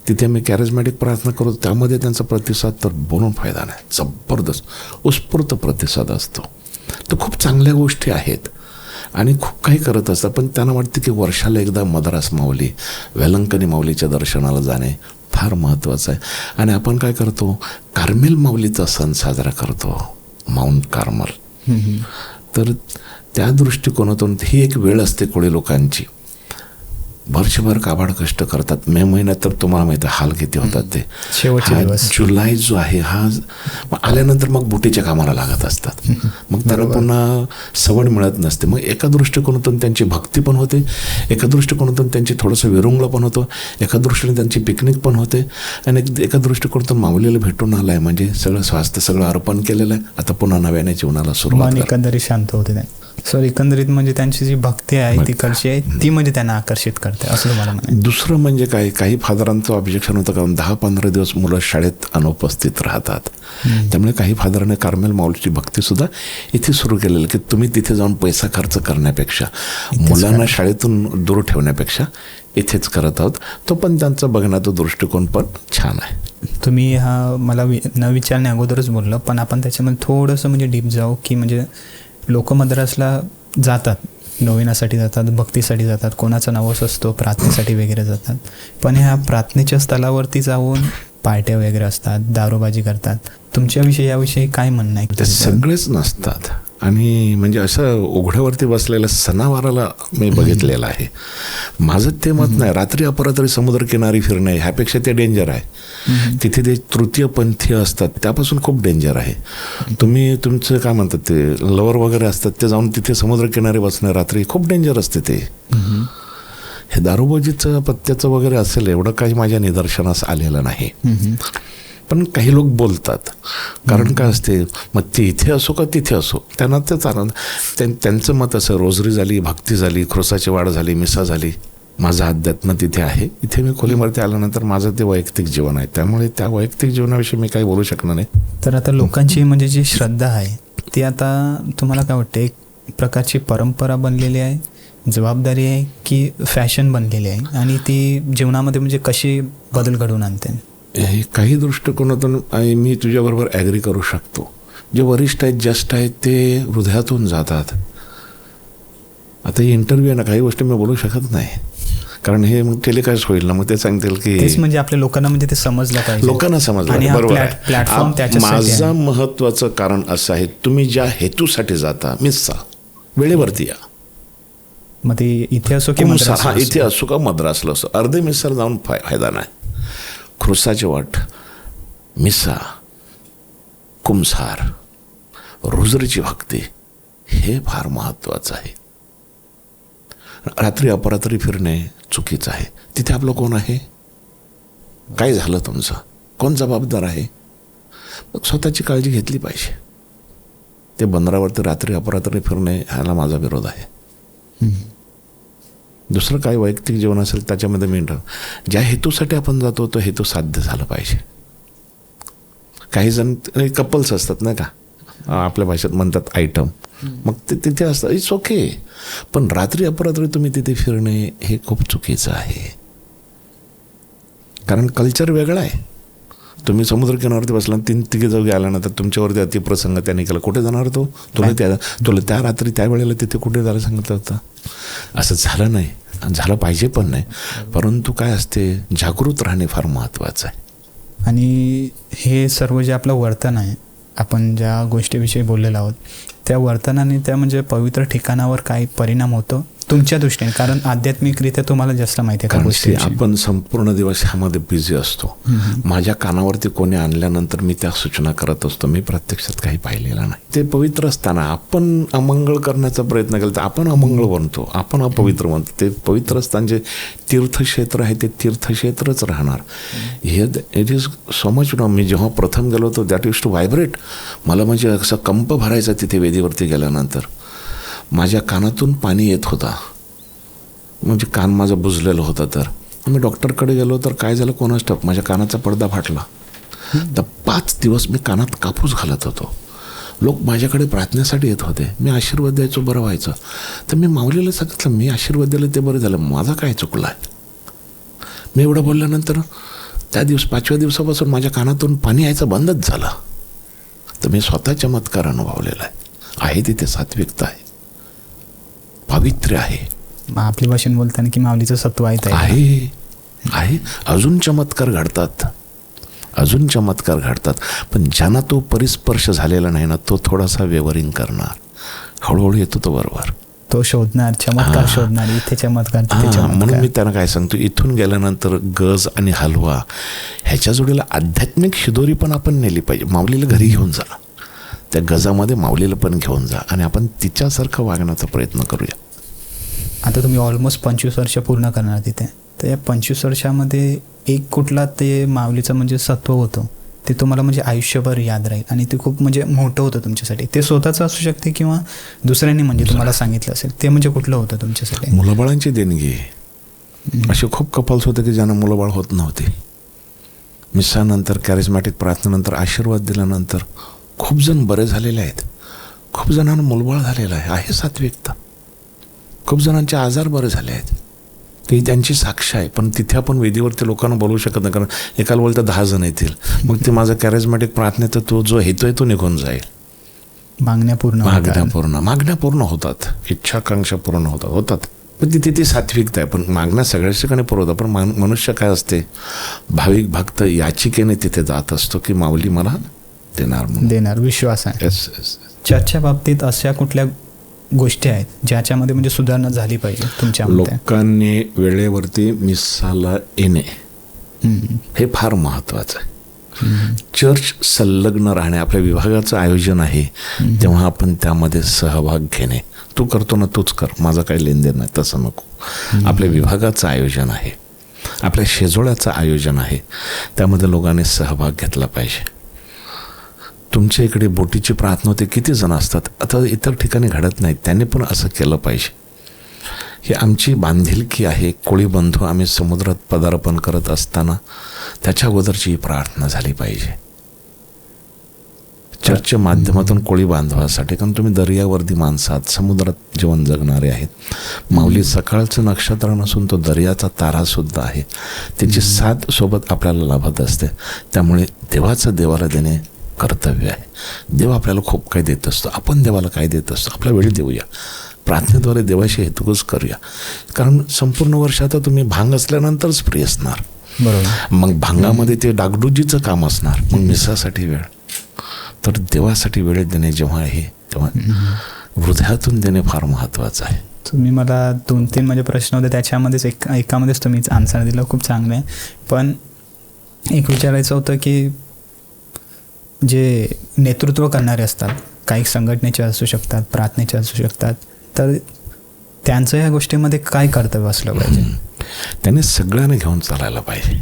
तिथे मी कॅरिझमॅटिक प्रार्थना करतो, त्यामध्ये त्यांचा प्रतिसाद तर बोलून फायदा नाही, जबरदस्त उत्स्फूर्त प्रतिसाद असतो. तर खूप चांगल्या गोष्टी आहेत आणि खूप काही करत असतात. पण त्यांना वाटतं की वर्षाला एकदा मद्रास माऊली, वेलंकनी माऊलीच्या दर्शनाला जाणे फार महत्त्वाचं आहे. आणि आपण काय करतो, कार्मेल माऊलीचा सण साजरा करतो, माउंट कार्मल. तर त्या दृष्टिकोनातून ही एक वेळ असते कोळी लोकांची. वर्षभर काबाड कष्ट करतात. मे महिन्यात तर तुम्हाला माहिती आहे हाल किती होतात ते. जुलै जो आहे हा आल्यानंतर मग बुटीच्या कामाला लागत असतात. मग त्यांना पुन्हा सवड मिळत नसते. मग एका दृष्टिकोनातून त्यांची भक्ती पण होते, एका दृष्टिकोनातून त्यांची थोडंसं विरंगुळं पण होतं, एका दृष्टीने त्यांची पिकनिक पण होते आणि एका दृष्टिकोनातून माऊलीला भेटून आलाय म्हणजे सगळं स्वास्थ्य सगळं अर्पण केलेलं आहे. आता पुन्हा नव्याने जीवनाला सुरुवात. एकंदरीत शांत होते. सर एकंदरीत म्हणजे त्यांची जी भक्ती आहे तिकडची आहे ती म्हणजे त्यांना आकर्षित करते असं तुम्हाला म्हणायचं. दुसरं म्हणजे काय, काही फादरांचं ऑब्जेक्शन होतं कारण 10-15 दिवस मुलं शाळेत अनुपस्थित राहतात. त्यामुळे काही फादरांनी कार्मेल माऊलीची भक्तीसुद्धा इथे सुरू केलेली की तुम्ही तिथे जाऊन पैसा खर्च करण्यापेक्षा, मुलांना शाळेतून दूर ठेवण्यापेक्षा इथेच करत आहोत. तो पण त्यांचा बघण्याचा दृष्टिकोन पण छान आहे. तुम्ही हा मला न विचारण्या अगोदरच बोललं, पण आपण त्याच्यामध्ये थोडंसं म्हणजे डीप जाऊ की म्हणजे लोक मद्रासला जातात, नवीनासाठी जातात, भक्तीसाठी जातात, कोणाचा नवस असतो प्रार्थनेसाठी वगैरे जातात. पण ह्या प्रार्थनेच्या स्थळावरती जाऊन पार्ट्या वगैरे असतात, दारूबाजी करतात. तुमच्याविषयी याविषयी काय म्हणणं आहे? ते सगळेच नसतात. आणि म्हणजे असं उघड्यावरती बसलेलं सणावाराला मी बघितलेलं आहे. माझं ते मत नाही. रात्री अपरात्री समुद्रकिनारी फिरणे ह्यापेक्षा ते डेंजर आहे. तिथे ते तृतीयपंथीय असतात, त्यापासून खूप डेंजर आहे. तुम्ही तुमचं काय म्हणतात ते लवर वगैरे असतात, ते जाऊन तिथे समुद्रकिनारी बसणं रात्री खूप डेंजर असते ते. हे दारूबाजीचं पत्त्याचं वगैरे असेल एवढं काही माझ्या निदर्शनास आलेलं नाही. पण काही लोक बोलतात. कारण काय असते, मग ते इथे असो का तिथे असो, त्यांना तेच आनंद. त्यांचं मत असं, रोजरी झाली, भक्ती झाली, खुरसाची वाढ झाली, मिसा झाली, माझं अध्यात्म तिथे आहे. इथे मी खोलीवरती आल्यानंतर माझं ते वैयक्तिक जीवन आहे, त्यामुळे त्या वैयक्तिक जीवनाविषयी मी काही बोलू शकणार नाही. तर आता लोकांची म्हणजे जी श्रद्धा आहे ती आता तुम्हाला काय वाटतं, एक प्रकारची परंपरा बनलेली आहे, जबाबदारी आहे की फॅशन बनलेली आहे, आणि ती जीवनामध्ये म्हणजे कशी बदल घडवून आणते? हे काही दृष्टिकोनातून मी तुझ्याबरोबर ॲग्री करू शकतो. जे वरिष्ठ आहेत, ज्येष्ठ आहेत, ते हृदयातून जातात. आता ही इंटरव्ह्यू आहे ना, काही गोष्टी मी बोलू शकत नाही कारण हे मग टेलिकास्ट होईल ना, मग ते सांगतील की म्हणजे आपल्या लोकांना म्हणजे ते समजलं पाहिजे, लोकांना समजलं. बरोबर आहे. माझं महत्त्वाचं कारण असं आहे, तुम्ही ज्या हेतूसाठी जाता, मिस्सा वेळेवरती या. मग ते इथे असो की इथे असो का मद्रासला असो, अर्धे मिसर जाऊन फायदा नाही. खुरसाची वाट, मिसा, कुमसार, रोजरीची भक्ती हे फार महत्त्वाचं आहे. रात्री अपरात्री फिरणे चुकीचं आहे. तिथे आपलं कोण आहे, काय झालं तुमचं, कोण जबाबदार आहे, मग स्वतःची काळजी घेतली पाहिजे. ते बंदरावरती रात्री अपरात्री फिरणे ह्याला माझा विरोध आहे. दुसरं काय वैयक्तिक जीवन असेल त्याच्यामध्ये मी ज्या हेतूसाठी आपण जातो तो हेतू साध्य झाला पाहिजे. काही जण कपल्स असतात नाही का, आपल्या भाषेत म्हणतात आयटम, मग ते तिथे असतात, इट्स ओके. पण रात्री अपरात्री तुम्ही तिथे फिरणे हे खूप चुकीचं आहे. कारण कल्चर वेगळं आहे. तुम्ही समुद्रकिनावरती बसला, 3 जागी आल्यानंतर तुमच्यावरती अतिप्रसंग त्याने केला, कुठे जाणार तो, तुला त्या रात्री त्या वेळेला तिथे कुठे जायला सांगितलं होतं. असं झालं नाही, झालं पाहिजे पण नाही. परंतु काय असते, जागृत राहणे फार महत्त्वाचं आहे. आणि हे सर्व जे आपलं वर्तन आहे, आपण ज्या गोष्टीविषयी बोललेलो आहोत, त्या वर्तनाने त्या म्हणजे पवित्र ठिकाणावर काय परिणाम होतो तुमच्या दृष्टीने? कारण आध्यात्मिकरित्या तुम्हाला जास्त माहिती आहे का गोष्टी. आपण संपूर्ण दिवस ह्यामध्ये बिझी असतो. माझ्या कानावरती कोणी आणल्यानंतर मी त्या सूचना करत असतो. मी प्रत्यक्षात काही पाहिलेलं नाही. ते पवित्र असताना आपण अमंगळ करण्याचा प्रयत्न केला तर आपण अमंगळ बनतो, आपण अपवित्र बनतो. ते पवित्र असताना जे तीर्थक्षेत्र आहे ते तीर्थक्षेत्रच राहणार. हे इट इज सो मच. मी जेव्हा प्रथम गेलो होतो दॅट यूज टू व्हायब्रेट. मला म्हणजे असं कंप भरायचा तिथे वेदीवरती गेल्यानंतर. माझ्या कानातून पाणी येत होता म्हणजे कान माझा बुजलेलं होतं. तर मी डॉक्टरकडे गेलो तर काय झालं कोणास ठाऊक, माझ्या कानाचा पडदा फाटला. तर 5 दिवस मी कानात कापूस घालत होतो. लोक माझ्याकडे प्रार्थनेसाठी येत होते, मी आशीर्वाद द्यायचो, बरं व्हायचं. तर मी माऊलीला सांगितलं मी आशीर्वाद दिलं ते बरं झालं, माझा काय चुकला आहे. मी एवढं बोलल्यानंतर त्या 5व्या दिवसापासून माझ्या कानातून पाणी यायचं बंदच झालं. तर मी स्वतः चमत्कार अनुभवलेला आहे. तिथे सात्विकता आहे, पावित्र्य आहे. आपली भाषेत बोलताना की माऊलीचं सत्व आहे. अजून चमत्कार घडतात, अजून चमत्कार घडतात. पण ज्यांना तो परिस्पर्श झालेला नाही ना, तो थोडासा वेवरिंग करणार, हळूहळू येतो तो बरोबर, तो शोधणार, चमत्कार शोधणार, इथे चमत्कार तिथे चमत्कार. म्हणून मी त्यांना काय सांगतो, इथून गेल्यानंतर गज आणि हलवा ह्याच्या जोडीला आध्यात्मिक शिदोरी पण आपण नेली पाहिजे. माऊलीला घरी घेऊन जा, त्या गजामध्ये माऊलीला पण घेऊन जा आणि आपण तिच्यासारखं वागण्याचा प्रयत्न करूया. आता तुम्ही ऑलमोस्ट 25 वर्ष पूर्ण करणार तिथे. तर या 25 वर्षामध्ये एक कुठला ते माऊलीचं म्हणजे सत्व होतं ते तुम्हाला म्हणजे आयुष्यभर याद राहील आणि ते खूप म्हणजे मोठं होतं तुमच्यासाठी. ते स्वतःचं असू शकते किंवा दुसऱ्यांनी म्हणजे तुम्हाला सांगितलं असेल, ते म्हणजे कुठलं होतं तुमच्यासाठी? मुलंबाळांची देणगी. असे खूप कपल्स होते की ज्यांना मुलंबाळ होत नव्हते. मिसानंतर, कॅरिझमॅटिक प्रार्थनेनंतर, आशीर्वाद दिल्यानंतर खूप जण बरे झालेले आहेत. खूप जणांना मुलबाळ झालेलं आहे सात्विकता. खूप जणांचे आजार बरे झाले आहेत. ती त्यांची साक्ष आहे. पण तिथे आपण वेदीवरती लोकांना बोलवू शकत नाही, कारण एकाला बोलतं 10 जण येतील. मग ते माझं कॅरिझमॅटिक प्रार्थनेत तो जो हेतू तो निघून जाईल. मागण्या पूर्ण होतात, इच्छाकांक्षा पूर्ण होतात. पण तिथे ती सात्विकता आहे. पण मागण्या सगळ्याच ठिकाणी पुरवतात. पण मनुष्य काय असते, भाविक भक्त याचिकेने तिथे जात असतो की माऊली मला देणार विश्वास आहे. येस. चर्चच्या बाबतीत अशा कुठल्या गोष्टी आहेत ज्याच्यामध्ये म्हणजे सुधारणा झाली पाहिजे तुमच्या मते? लोकांनी वेळेवरती मिसाला येणे हे फार महत्त्वाचं आहे. चर्च संलग्न राहणे, आपल्या विभागाचं आयोजन आहे तेव्हा आपण त्यामध्ये सहभाग घेणे. तू करतो ना तूच कर, माझं काही लेनदेन नाही, तसं नको. आपल्या विभागाचं आयोजन आहे, आपल्या शेजोळ्याचं आयोजन आहे, त्यामध्ये लोकांनी सहभाग घेतला पाहिजे. तुमच्या इकडे बोटीची प्रार्थना होते, किती जण असतात, आता इतर ठिकाणी घडत नाहीत, त्यांनी पण असं केलं पाहिजे. ही आमची बांधिलकी आहे. कोळी बंधू आम्ही समुद्रात पदार्पण करत असताना त्याच्या अगोदरची प्रार्थना झाली पाहिजे चर्चच्या माध्यमातून कोळी बांधवासाठी. कारण तुम्ही दर्यावरती माणसं आहात, समुद्रात जीवन जगणारे आहेत. माऊली सकाळचं नक्षत्र नसून तो दर्याचा तारासुद्धा आहे. त्याची साथ सोबत आपल्याला लाभत असते. त्यामुळे देवाचं देवाला देणे कर्तव्य आहे. देव आपल्याला खूप काही देत असतो, आपण देवाला काय देत असतो, आपला वेळ देऊया, प्रार्थनेद्वारे देवाशी हेतुगोज करूया. कारण संपूर्ण वर्ष आता तुम्ही भांग असल्यानंतरच फ्री असणार. बरोबर. मग भांगामध्ये ते डागडुजीचं काम असणार, मग मिसासाठी वेळ. तर देवासाठी वेळ देणे जेव्हा आहे तेव्हा हृदयातून देणे फार महत्त्वाचं आहे. तुम्ही मला 2-3 म्हणजे प्रश्न होते, त्याच्यामध्येच एकामध्येच तुम्हीच आन्सर दिलं, खूप चांगलं आहे. पण एक विचारायचं होतं की जे नेतृत्व करणारे असतात, काही संघटनेचे असू शकतात, प्रार्थनेचे असू शकतात, तर त्यांचं या गोष्टीमध्ये काय कर्तव्य असलं पाहिजे? त्यांनी सगळ्यांना घेऊन चालायला पाहिजे.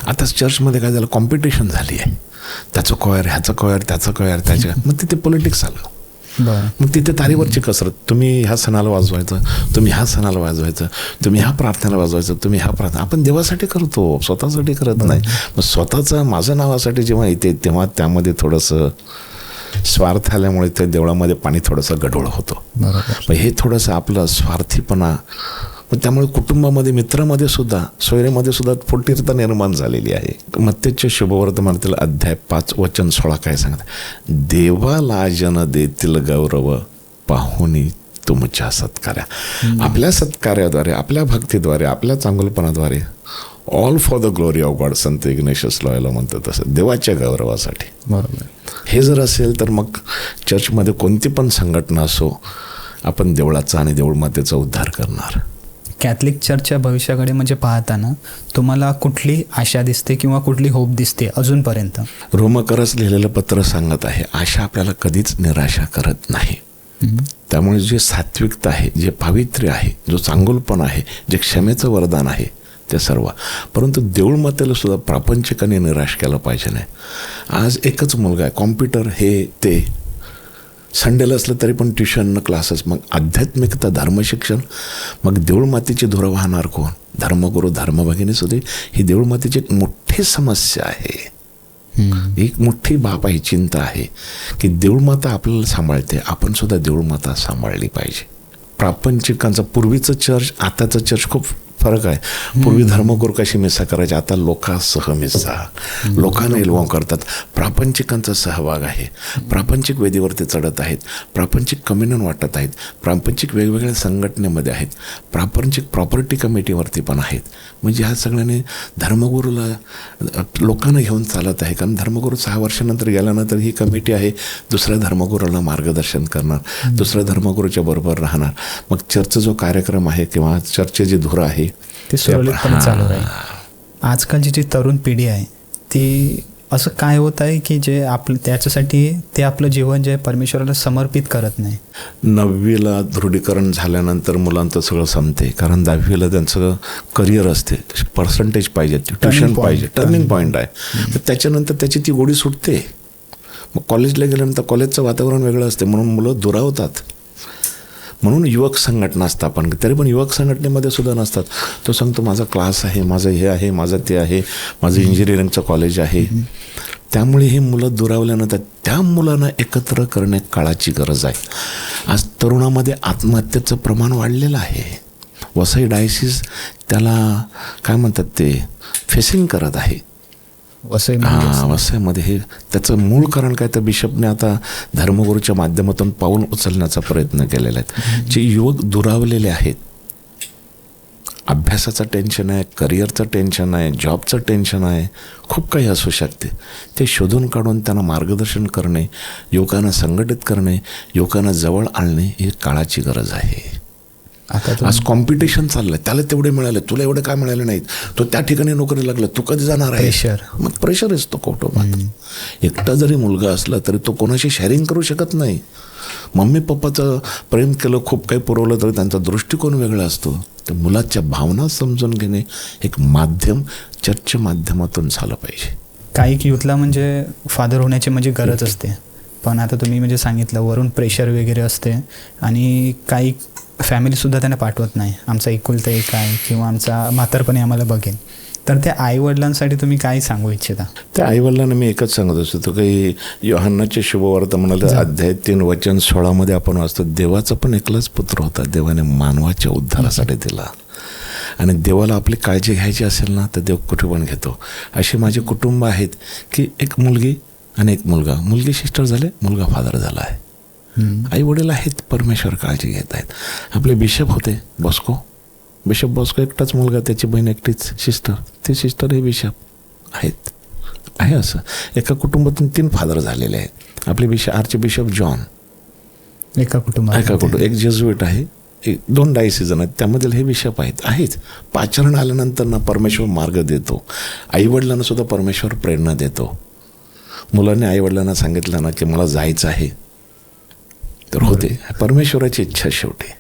आता चर्चमध्ये काय झालं, कॉम्पिटिशन झाली आहे. त्याचं कॉयर, ह्याचं कॉयर, त्याचं कॉयर, त्याच्या, मग तिथे पॉलिटिक्स आलं. मग तिथे तारीवरची कसरत, तुम्ही ह्या सणाला वाजवायचं, तुम्ही ह्या सणाला वाजवायचं, तुम्ही ह्या प्रार्थनेला वाजवायचं, तुम्ही ह्या प्रार्थना. आपण देवासाठी करतो, स्वतःसाठी करत नाही. मग स्वतःचं माझं नावासाठी जेव्हा येते तेव्हा त्यामध्ये थोडंसं स्वार्थ आल्यामुळे त्या देवळामध्ये पाणी थोडंसं गढूळ होतं. मग हे थोडंसं आपलं स्वार्थीपणा, पण त्यामुळे कुटुंबामध्ये, मित्रामध्ये सुद्धा, सोयरेमध्ये सुद्धा फुटीरता निर्माण झालेली आहे. मत्तेच्या शुभवर्तमानातील अध्याय 5 वचन 16 काय सांगतात, देवाला जन देतील गौरव पाहुणी तुमच्या सत्कार्या. आपल्या सत्कार्याद्वारे, आपल्या भक्तीद्वारे, आपल्या चांगुलपणाद्वारे, all for the glory of God, संत इग्नेशियस लॉयला म्हणतात तसं, देवाच्या गौरवासाठी. बरोबर. हे जर असेल तर मग चर्चमध्ये कोणती पण संघटना असो, आपण देवळाचा आणि देऊळमातेचा उद्धार करणार. कॅथलिक चर्चच्या भविष्याकडे म्हणजे पाहताना तुम्हाला कुठली आशा दिसते किंवा कुठली होप दिसते अजूनपर्यंत? रोमकरस लिहिलेलं पत्र सांगत आहे, आशा आपल्याला कधीच निराशा करत नाही. त्यामुळे जे सात्विकता आहे, जे पावित्र्य आहे, जो चांगुलपण आहे, जे क्षमेचं वरदान आहे, ते सर्व. परंतु देऊळमातेला सुद्धा प्रापंचिकाने निराश केलं पाहिजे नाही. आज एकच मुलगा आहे, कॉम्प्युटर हे ते संडेला असलं तरी पण ट्युशन क्लासेस, मग आध्यात्मिकता, धर्मशिक्षण. मग देऊळ मातीची धुरं वाहणार कोण? धर्मगुरू, धर्मभगिनी सुद्धा ही देऊळ मातीची एक मोठी समस्या आहे, एक मोठी बाब आहे, चिंता आहे की देऊळ माता आपल्याला सांभाळते, आपण सुद्धा देऊळ माता सांभाळली पाहिजे. प्रापंचिकांचं पूर्वीचं चर्च आताचं चर्च खूप फरक आहे. पूर्वी धर्मगुरू कशी मिसा करायचे, आता लोकांसह मिसा, लोकांना इन्व्हॉल्व करतात. प्रापंचिकांचा सहभाग आहे, प्रापंचिक वेदीवरती चढत आहेत, प्रापंचिक कम्युनियन वाटत आहेत, प्रापंचिक वेगवेगळ्या संघटनेमध्ये आहेत, प्रापंचिक प्रॉपर्टी कमिटीवरती पण आहेत. म्हणजे ह्या सगळ्यांनी धर्मगुरूला लोकांना घेऊन चालत आहे. कारण धर्मगुरू 6 वर्षानंतर गेल्यानंतर ही कमिटी आहे दुसऱ्या धर्मगुरूला मार्गदर्शन करणार, दुसऱ्या धर्मगुरूच्या बरोबर राहणार. मग चर्चचा जो कार्यक्रम आहे किंवा चर्चची जी धुरं आहे ते सुरळीतपणे चालू राहील. आजकालची जी तरुण पिढी आहे ती असं काय होत आहे की जे आपलं त्याच्यासाठी ते आपलं जीवन जे परमेश्वराला समर्पित करत नाही. 9वीला दृढीकरण झाल्यानंतर मुलांचं सगळं संपते. कारण 10वीला त्यांचं करिअर असते, पर्सेंटेज पाहिजे, ट्युशन पाहिजे, टर्निंग पॉईंट आहे. तर त्याच्यानंतर त्याची ती गोडी सुटते. मग कॉलेजला गेल्यानंतर कॉलेजचं वातावरण वेगळं असते, म्हणून मुलं दुरावतात. म्हणून युवक संघटना स्थापन, तरी पण युवक संघटनेमध्ये सुद्धा नसतात. तो सांगतो माझा क्लास आहे, माझं हे आहे, माझं ते आहे, माझं इंजिनिअरिंगचं कॉलेज आहे. त्यामुळे ही मुलं दुरावल्यानंतर त्या मुलांना एकत्र करणे काळाची गरज आहे. आज तरुणामध्ये आत्महत्येचं प्रमाण वाढलेलं आहे. वसई डायसिस त्याला काय म्हणतात ते फेसिंग करत आहे. वसईमध्ये हे त्याचं मूळ कारण काय, तर बिशपने आता धर्मगुरूच्या माध्यमातून पाऊल उचलण्याचा प्रयत्न केलेला आहे. जे युवक दुरावलेले आहेत, अभ्यासाचं टेन्शन आहे, करिअरचं टेन्शन आहे, जॉबचं टेन्शन आहे, खूप काही असू शकते. ते शोधून काढून त्यांना मार्गदर्शन करणे, युवकांना संघटित करणे, युवकांना जवळ आणणे ही काळाची गरज आहे. आज कॉम्पिटिशन चाललंय, त्याला तेवढे मिळाले, तुला एवढे काय मिळाले नाहीत, तो त्या ठिकाणी नोकरी लागला, तू कधी जाणार आहे. मग प्रेशर असतो कुटुंबात. एकटा जरी मुलगा असला तरी तो कोणाशी शेअरिंग करू शकत नाही. मम्मी पप्पाचं प्रेम केलं, खूप काही पुरवलं तरी त्यांचा दृष्टिकोन वेगळा असतो. तर मुलाच्या भावना समजून घेणे एक माध्यम चर्चच्या माध्यमातून झालं पाहिजे. काही युथला म्हणजे फादर होण्याची म्हणजे गरज असते, पण आता तुम्ही म्हणजे सांगितलं वरून प्रेशर वगैरे असते आणि काही फॅमिलीसुद्धा त्यांना पाठवत नाही. आमचा एकुलता एक आहे किंवा आमचा म्हातारपणी आम्हाला बघेल. तर त्या आईवडिलांसाठी तुम्ही काय सांगू इच्छिता? त्या आईवडिलांना मी एकच सांगत असतो की योहान्नाचे शुभवर्तमानाला अध्याय 3 वचन 16 आपण वाचतो, देवाचा पण एकलाच पुत्र होता, देवाने मानवाच्या उद्धारासाठी दिला. आणि देवाला आपली काळजी घ्यायची असेल ना तर देव कुठे पण घेतो. असे माझे कुटुंब आहेत की एक मुलगी आणि एक मुलगा, मुलगी सिस्टर झाले, मुलगा फादर झाला आहे. आई वडील आहेत, परमेश्वर काळजी घेत आहेत. आपले बिशप होते बिशप बॉस्को एकटाच मुलगा, त्याची बहीण एकटीच सिस्टर, ती सिस्टर हे बिशप आहेत. आहे असं एका कुटुंबातून 3 फादर झालेले आहेत. आपले आर्च बिशप जॉन एका कुटुंब, एक जेजुईट आहे, 2 डायसिजन आहेत, त्यामधील हे बिशप आहेत. पाचरण आल्यानंतर ना परमेश्वर मार्ग देतो. आईवडिलांना सुद्धा परमेश्वर प्रेरणा देतो. मुलांनी आईवडिलांना सांगितलं ना की मला जायचं आहे तर होते. परमेश्वराची इच्छा शेवटी.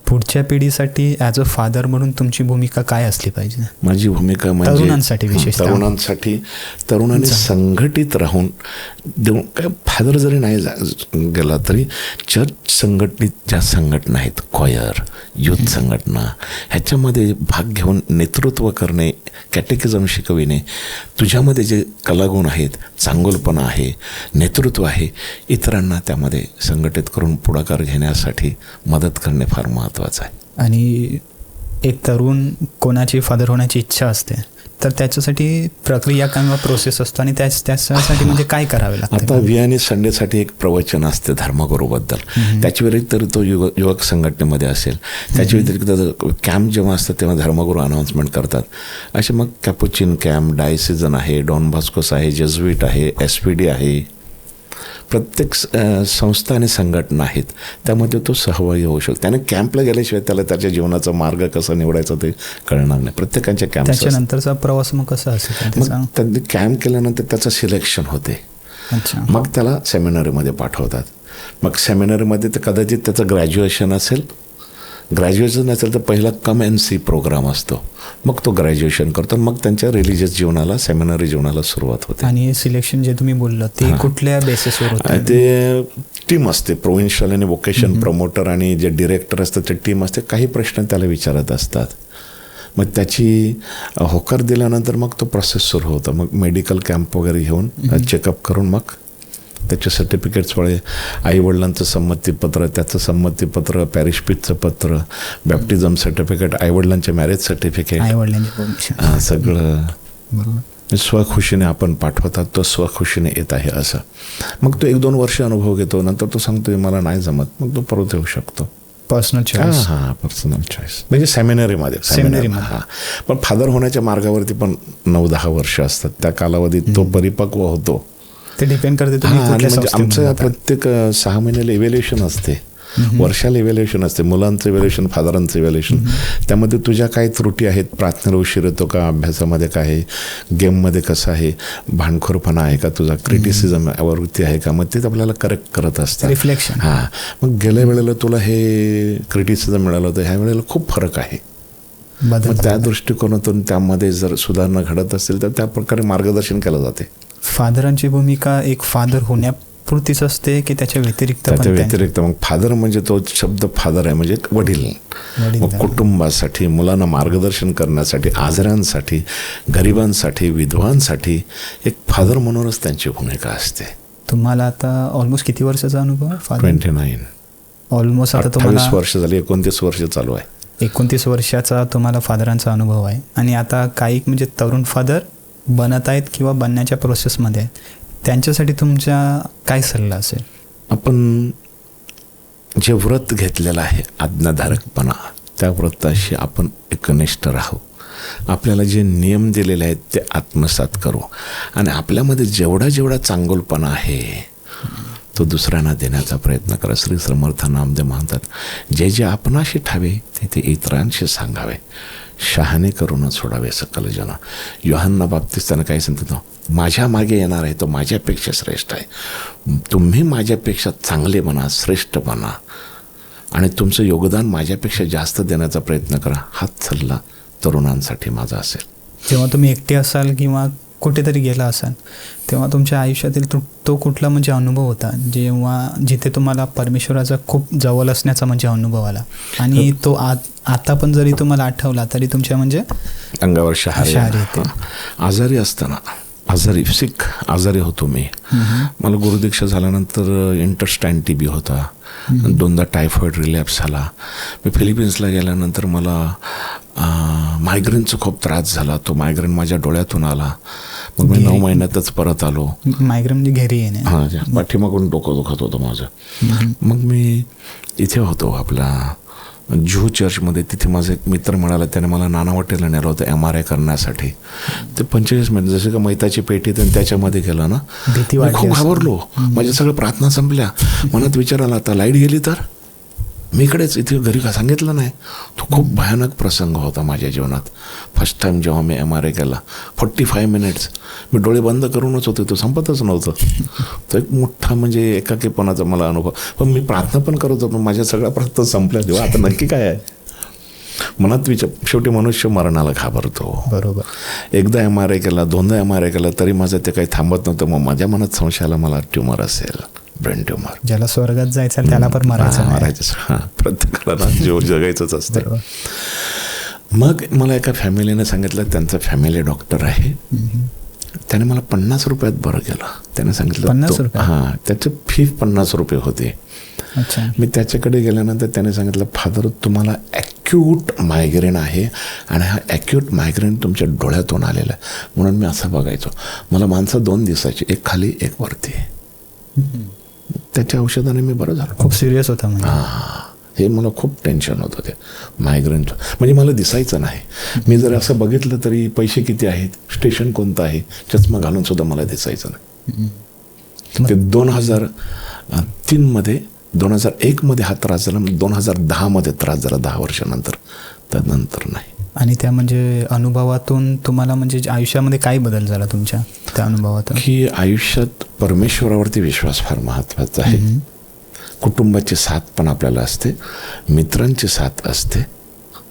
पुढच्या पिढीसाठी ॲज अ फादर म्हणून तुमची भूमिका काय असली पाहिजे? माझी भूमिका म्हणजे तरुणांसाठी, विशेषतः तरुणांनी संघटित राहून काय फादर जरी नाही गेला तरी चर्च संघटनेत ज्या संघटना आहेत, कॉयर, युथ संघटना, ह्याच्यामध्ये भाग घेऊन नेतृत्व करणे, कॅटेकिझम शिकविणे, तुझ्यामध्ये जे कलागुण आहेत, चांगुलपणा आहे, नेतृत्व आहे, इतरांना त्यामध्ये संघटित करून पुढाकार घेण्यासाठी मदत करणे फार महत्त्वाचं आहे. आणि एक तरुण कोणाची फादर होण्याची इच्छा असते तर त्याच्यासाठी प्रक्रिया किंवा प्रोसेस असतो आणि त्यासाठी म्हणजे काय करावे लागतं? आता आणि संडेसाठी एक प्रवचन असते धर्मगुरूबद्दल, त्याच्या व्यतिरिक्त तो युवक संघटनेमध्ये असेल, त्याच्या व्यतिरिक्त कॅम्प जेव्हा असतं तेव्हा धर्मगुरू अनाऊन्समेंट करतात. असे मग कॅपुचिन कॅम्प, डायसिजन आहे, डॉन बॉस्कोस आहे, जेजुईट आहे, SPD आहे, प्रत्येक संस्था आणि संघटना आहेत, त्यामध्ये तो सहभागी होऊ शकतो. त्याने कॅम्पला गेल्याशिवाय त्याला त्याच्या जीवनाचा मार्ग कसा निवडायचा ते कळणार नाही. प्रत्येकांच्या कॅम्प, त्याच्यानंतरचा प्रवास मग कसा असेल? मग त्यांनी कॅम्प केल्यानंतर त्याचं सिलेक्शन होते. मग त्याला सेमिनरीमध्ये पाठवतात. मग सेमिनरीमध्ये तर कदाचित त्याचं ग्रॅज्युएशन असेल तर पहिला कम एन सी प्रोग्राम असतो, मग तो ग्रॅज्युएशन करतो. मग त्यांच्या रिलिजियस जीवनाला, सेमिनरी जीवनाला सुरुवात होते. आणि सिलेक्शन जे तुम्ही बोललात ते कुठल्या बेसिसवर होतं? ते टीम असते, प्रोव्हिन्शियल आणि वोकेशन प्रमोटर आणि जे डिरेक्टर असतात ते टीम असते, काही प्रश्न त्याला विचारत असतात. मग त्याची होकार दिल्यानंतर मग तो प्रोसेस सुरू होतो. मग मेडिकल कॅम्प वगैरे घेऊन चेकअप करून मग त्याचे सर्टिफिकेट्समुळे आईवडिलांचं संमतीपत्र, त्याचं संमतीपत्र, पॅरिशपीठचं पत्र, बॅप्टिझम सर्टिफिकेट, आईवडिलांचे मॅरेज सर्टिफिकेट, सगळं स्वखुशीने आपण पाठवतात. तो स्वखुशीने येत आहे असं. मग तो 1-2 वर्ष अनुभव घेतो. नंतर तो सांगतो मला नाही जमत. मग तो परत येऊ शकतो. Personal choice. हां, पर्सनल चॉईस म्हणजे सेमिनरीमध्ये. हां, पण फादर होण्याच्या मार्गावरती पण 9-10 वर्ष असतात. त्या कालावधीत तो परिपक्व होतो. ते डिपेंड करते. म्हणजे आमचं प्रत्येक 6 महिन्याला इव्हॅल्युएशन असते, वर्षाला इव्हॅल्युएशन असते, मुलांचं इव्हॅल्युएशन, फादरांचं इव्हॅल्युएशन. त्यामध्ये तुझ्या काय त्रुटी आहेत, प्रार्थनेला उशीर येतो का, अभ्यासामध्ये काय आहे, गेममध्ये कसं आहे, भांडखोरपणा आहे का, तुझा क्रिटिसिझम आवृत्ती आहे का, मग ते आपल्याला करेक्ट करत असतात. रिफ्लेक्शन. हां, मग गेल्या वेळेला तुला हे क्रिटिसिझम मिळालं होतं, ह्या वेळेला खूप फरक आहे. मग त्या दृष्टिकोनातून त्यामध्ये जर सुधारणा घडत असेल तर त्या प्रकारे मार्गदर्शन केलं जाते. फादरांची भूमिका एक फादर होण्यापुरतीच असते की त्याच्या व्यतिरिक्त? मग फादर म्हणजे तो शब्द फादर आहे म्हणजे वडील. मग कुटुंबासाठी, मुलांना मार्गदर्शन करण्यासाठी, आजारांसाठी, गरिबांसाठी, विधवांसाठी एक फादर म्हणूनच त्यांची भूमिका असते. तुम्हाला आता ऑलमोस्ट किती वर्षाचा अनुभव आहे? 29. ऑलमोस्ट आता 28 वर्ष झाली, 29 वर्ष चालू आहे. 29 वर्षाचा तुम्हाला फादरांचा अनुभव आहे. आणि आता काही म्हणजे तरुण फादर बनत आहेत किंवा बनण्याच्या प्रोसेसमध्ये आहेत, त्यांच्यासाठी तुमचा काय सल्ला असेल? आपण जे व्रत घेतलेलं आहे आज्ञाधारकपणा, त्या व्रताशी आपण एकनिष्ठ राहू. आपल्याला जे नियम दिलेले आहेत ते आत्मसात करू. आणि आपल्यामध्ये जेवढा चांगुलपणा आहे तो दुसऱ्यांना देण्याचा प्रयत्न करा. श्री समर्थ नामदेव म्हणतात, जे जे आपणाशी ठावे ते ते इतरांशी सांगावे, शहाणे करून सोडावे सकल जन. योहान्ना बाप्तिस्तानं काय सांगतो, माझ्या मागे येणार आहे तो माझ्यापेक्षा श्रेष्ठ आहे. तुम्ही माझ्यापेक्षा चांगले बना, श्रेष्ठ बना आणि तुमचं योगदान माझ्यापेक्षा जास्त देण्याचा प्रयत्न करा. हाच सल्ला तरुणांसाठी माझा असेल. जेव्हा तुम्ही एकटे असाल किंवा कुठेतरी गेला असाल तेव्हा तुमच्या आयुष्यातील तो कुठला म्हणजे अनुभव होता जिथे तुम्हाला परमेश्वराचा खूप जवळ असण्याचा म्हणजे अनुभव आला आणि तो आता पण जरी तुम्हाला आठवला तरी तुमच्या म्हणजे अंगावर शहारे येते? आजारी असताना, आजारी होतो मी. मला गुरुदीक्षा झाल्यानंतर इंटरस्टँड TB होता, 2दा टायफॉईड रिलॅप्स झाला. मी फिलिपिन्सला गेल्यानंतर मला मायग्रेनचा खूप त्रास झाला. तो मायग्रेन माझ्या डोळ्यातून आला. मग मी 9 महिन्यातच परत आलो. मायग्रेन म्हणजे घेरी येणे? हां, पाठीमागून डोकं दुखत होतं माझं. मग मी इथे होतो आपला जुहू चर्चमध्ये. तिथे माझा एक मित्र मिळाला, त्याने मला नानावटेला नेलं होतं MRI करण्यासाठी. ते 25 मिनिट जसे का मैताची पेटी त्याच्यामध्ये गेलं ना, मी खूप घाबरलो. माझ्या सगळ्या प्रार्थना संपल्या. मनात विचार आला, आता लाईट गेली तर मी इकडेच, इथे घरी का सांगितलं नाही. तो खूप भयानक प्रसंग होता माझ्या जीवनात. फर्स्ट टाईम जेव्हा मी MRI केला, 45 मिनिट्स मी डोळे बंद करूनच होते, तो संपतच नव्हतं. तो एक मोठा म्हणजे एकाकीपणाचा मला अनुभव. पण मी प्रार्थना पण करत होतो, माझ्या सगळ्या प्रार्थना संपल्या. तेव्हा आता नक्की काय आहे मनात विचार. शेवटी मनुष्य मरणाला घाबरतो. बरोबर. एकदा MRI केला, 2दा MRI केला, तरी माझं ते काही थांबत नव्हतं. मग माझ्या मनात संशयाला मला ट्युमर असेल, ब्रेन ट्युमर. ज्याला स्वर्गात जायचं त्याला पण मरायचं. हां, प्रत्येकाला जीव जगायचंच असतं. मग मला एका फॅमिलीने सांगितलं, त्यांचा फॅमिली डॉक्टर आहे, त्याने मला 50 रुपयात बरं केलं. त्याने सांगितलं 50 रुपये? हां, त्याची फी 50 रुपये होती. मी त्याच्याकडे गेल्यानंतर त्याने सांगितलं, फादर तुम्हाला ॲक्यूट मायग्रेन आहे आणि हा ॲक्यूट मायग्रेन तुमच्या डोळ्यातून आलेला आहे. म्हणून मी असं बघायचो. मला माणसं 2 दिवसाची, एक खाली एक वरती. त्याच्या औषधाने मी बरं झालो. खूप सिरियस होता म्हणजे? हां, हे मला खूप टेन्शन होतं ते मायग्रेनचं. म्हणजे मला दिसायचं नाही. मी जर असं बघितलं तरी पैसे किती आहेत, स्टेशन कोणतं आहे, चष्मा घालून सुद्धा मला दिसायचं नाही. ते 2003 2001 हा त्रास झाला. 2010 त्रास झाला, 10 वर्षानंतर. त्यानंतर नाही. आणि त्या म्हणजे अनुभवातून तुम्हाला म्हणजे आयुष्यामध्ये काय बदल झाला तुमच्या त्या अनुभवातून? की आयुष्यात परमेश्वरावरती विश्वास फार महत्त्वाचा आहे. कुटुंबाची साथ पण आपल्याला असते, मित्रांची साथ असते.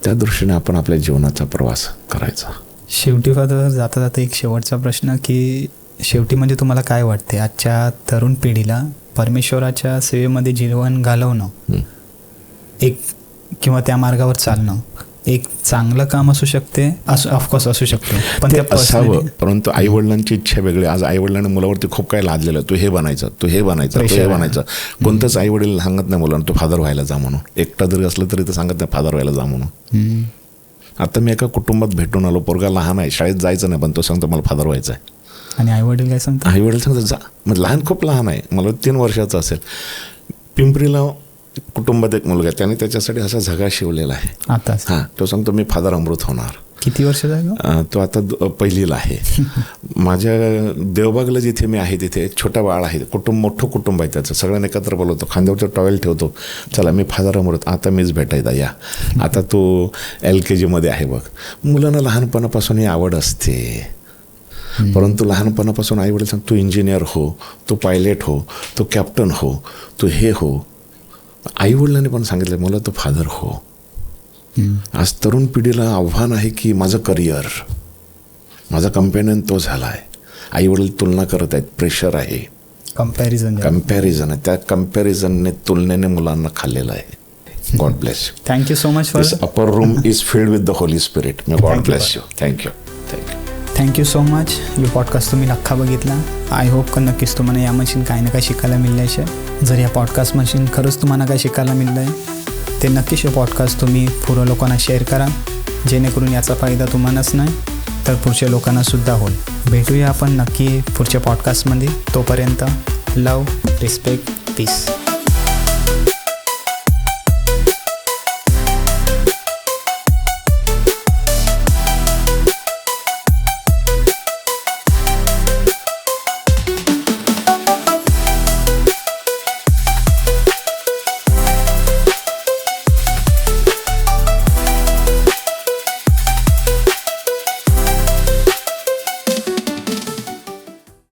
त्या दृष्टीने आपण आपल्या जीवनाचा प्रवास करायचा. शेवटी फादर जाता जाता एक शेवटचा प्रश्न, की शेवटी म्हणजे तुम्हाला काय वाटते आजच्या तरुण पिढीला परमेश्वराच्या सेवेमध्ये जीवन घालवणं एक किंवा त्या मार्गावर चालणं एक चांगलं काम असू शकते, ऑफकोर्स असू शकते, पण ते त्या असावं. परंतु आईवडिलांची इच्छा वेगळी. आज आईवडिलांनी मुलावरती खूप काही लादलेलं, तू हे बनायचं, तू हे बनायचं, तू हे बनायचं. कोणतंच आईवडील सांगत नाही मुलांना तू फादर व्हायला जा म्हणून. एकटा जरी असलं तरी ते सांगत नाही फादर व्हायला जा म्हणून. आता मी एका कुटुंबात भेटून आलो, पोरगा लहान आहे, शाळेत जायचं नाही, पण तो सांगतो मला फादर व्हायचं आहे. आणि आईवडील काय सांगतात? आईवडील सांगतात जा. म्हणजे लहान, खूप लहान आहे, मला 3 वर्षाचा असेल. पिंपरीला कुटुंबात एक मुलगा आहे, त्याने त्याच्यासाठी असा झगा शिवलेला आहे आता. हां, तो सांगतो मी फादर अमृत होणार. किती वर्ष झालं? तो आता 1लीला आहे. माझ्या देवबागला जिथे मी आहे तिथे एक छोटा बाळ आहे, मोठं कुटुंब आहे त्याचं. सगळ्यांना एकत्र बोलवतो, खांद्यावरचं टॉवेल ठेवतो, चला मी फादर अमृत, आता मीच भेटायचा या. आता तो LKGमध्ये आहे बघ. मुलांना लहानपणापासून ही आवड असते, परंतु लहानपणापासून आईवडील सांग तू इंजिनियर हो, तू पायलट हो, तू कॅप्टन हो, तू हे हो. आईवडिलांनी पण सांगितलं मला तो फादर हो. आज तरुण पिढीला आव्हान आहे की माझं करिअर, माझा कंपॅनियन तो झाला आहे. आईवडील तुलना करत आहेत, प्रेशर आहे, कम्पॅरिझन आहे. त्या कम्पॅरिझनने, तुलनेने मुलांना खाल्लेलं आहे. God bless you. Thank you so much for this upper room is filled with the Holy spirit. May God bless you. Thank you. Thank you so much. Yo podcast तुम्ही अख्खा बघितला. आय होप का नक्कीच तुम्हाला यामधून काही ना काही शिकायला मिळलं असेल. जर या पॉडकास्टमधून खरंच तुम्हाला काय शिकायला मिळलं आहे ते नक्कीच हे पॉडकास्ट तुम्ही पुढं लोकांना शेअर करा, जेणेकरून याचा फायदा तुम्हालाच नाही तर पुढच्या लोकांनासुद्धा होईल. भेटूया आपण नक्की पुढच्या पॉडकास्टमध्ये. तोपर्यंत लव, रिस्पेक्ट, पीस.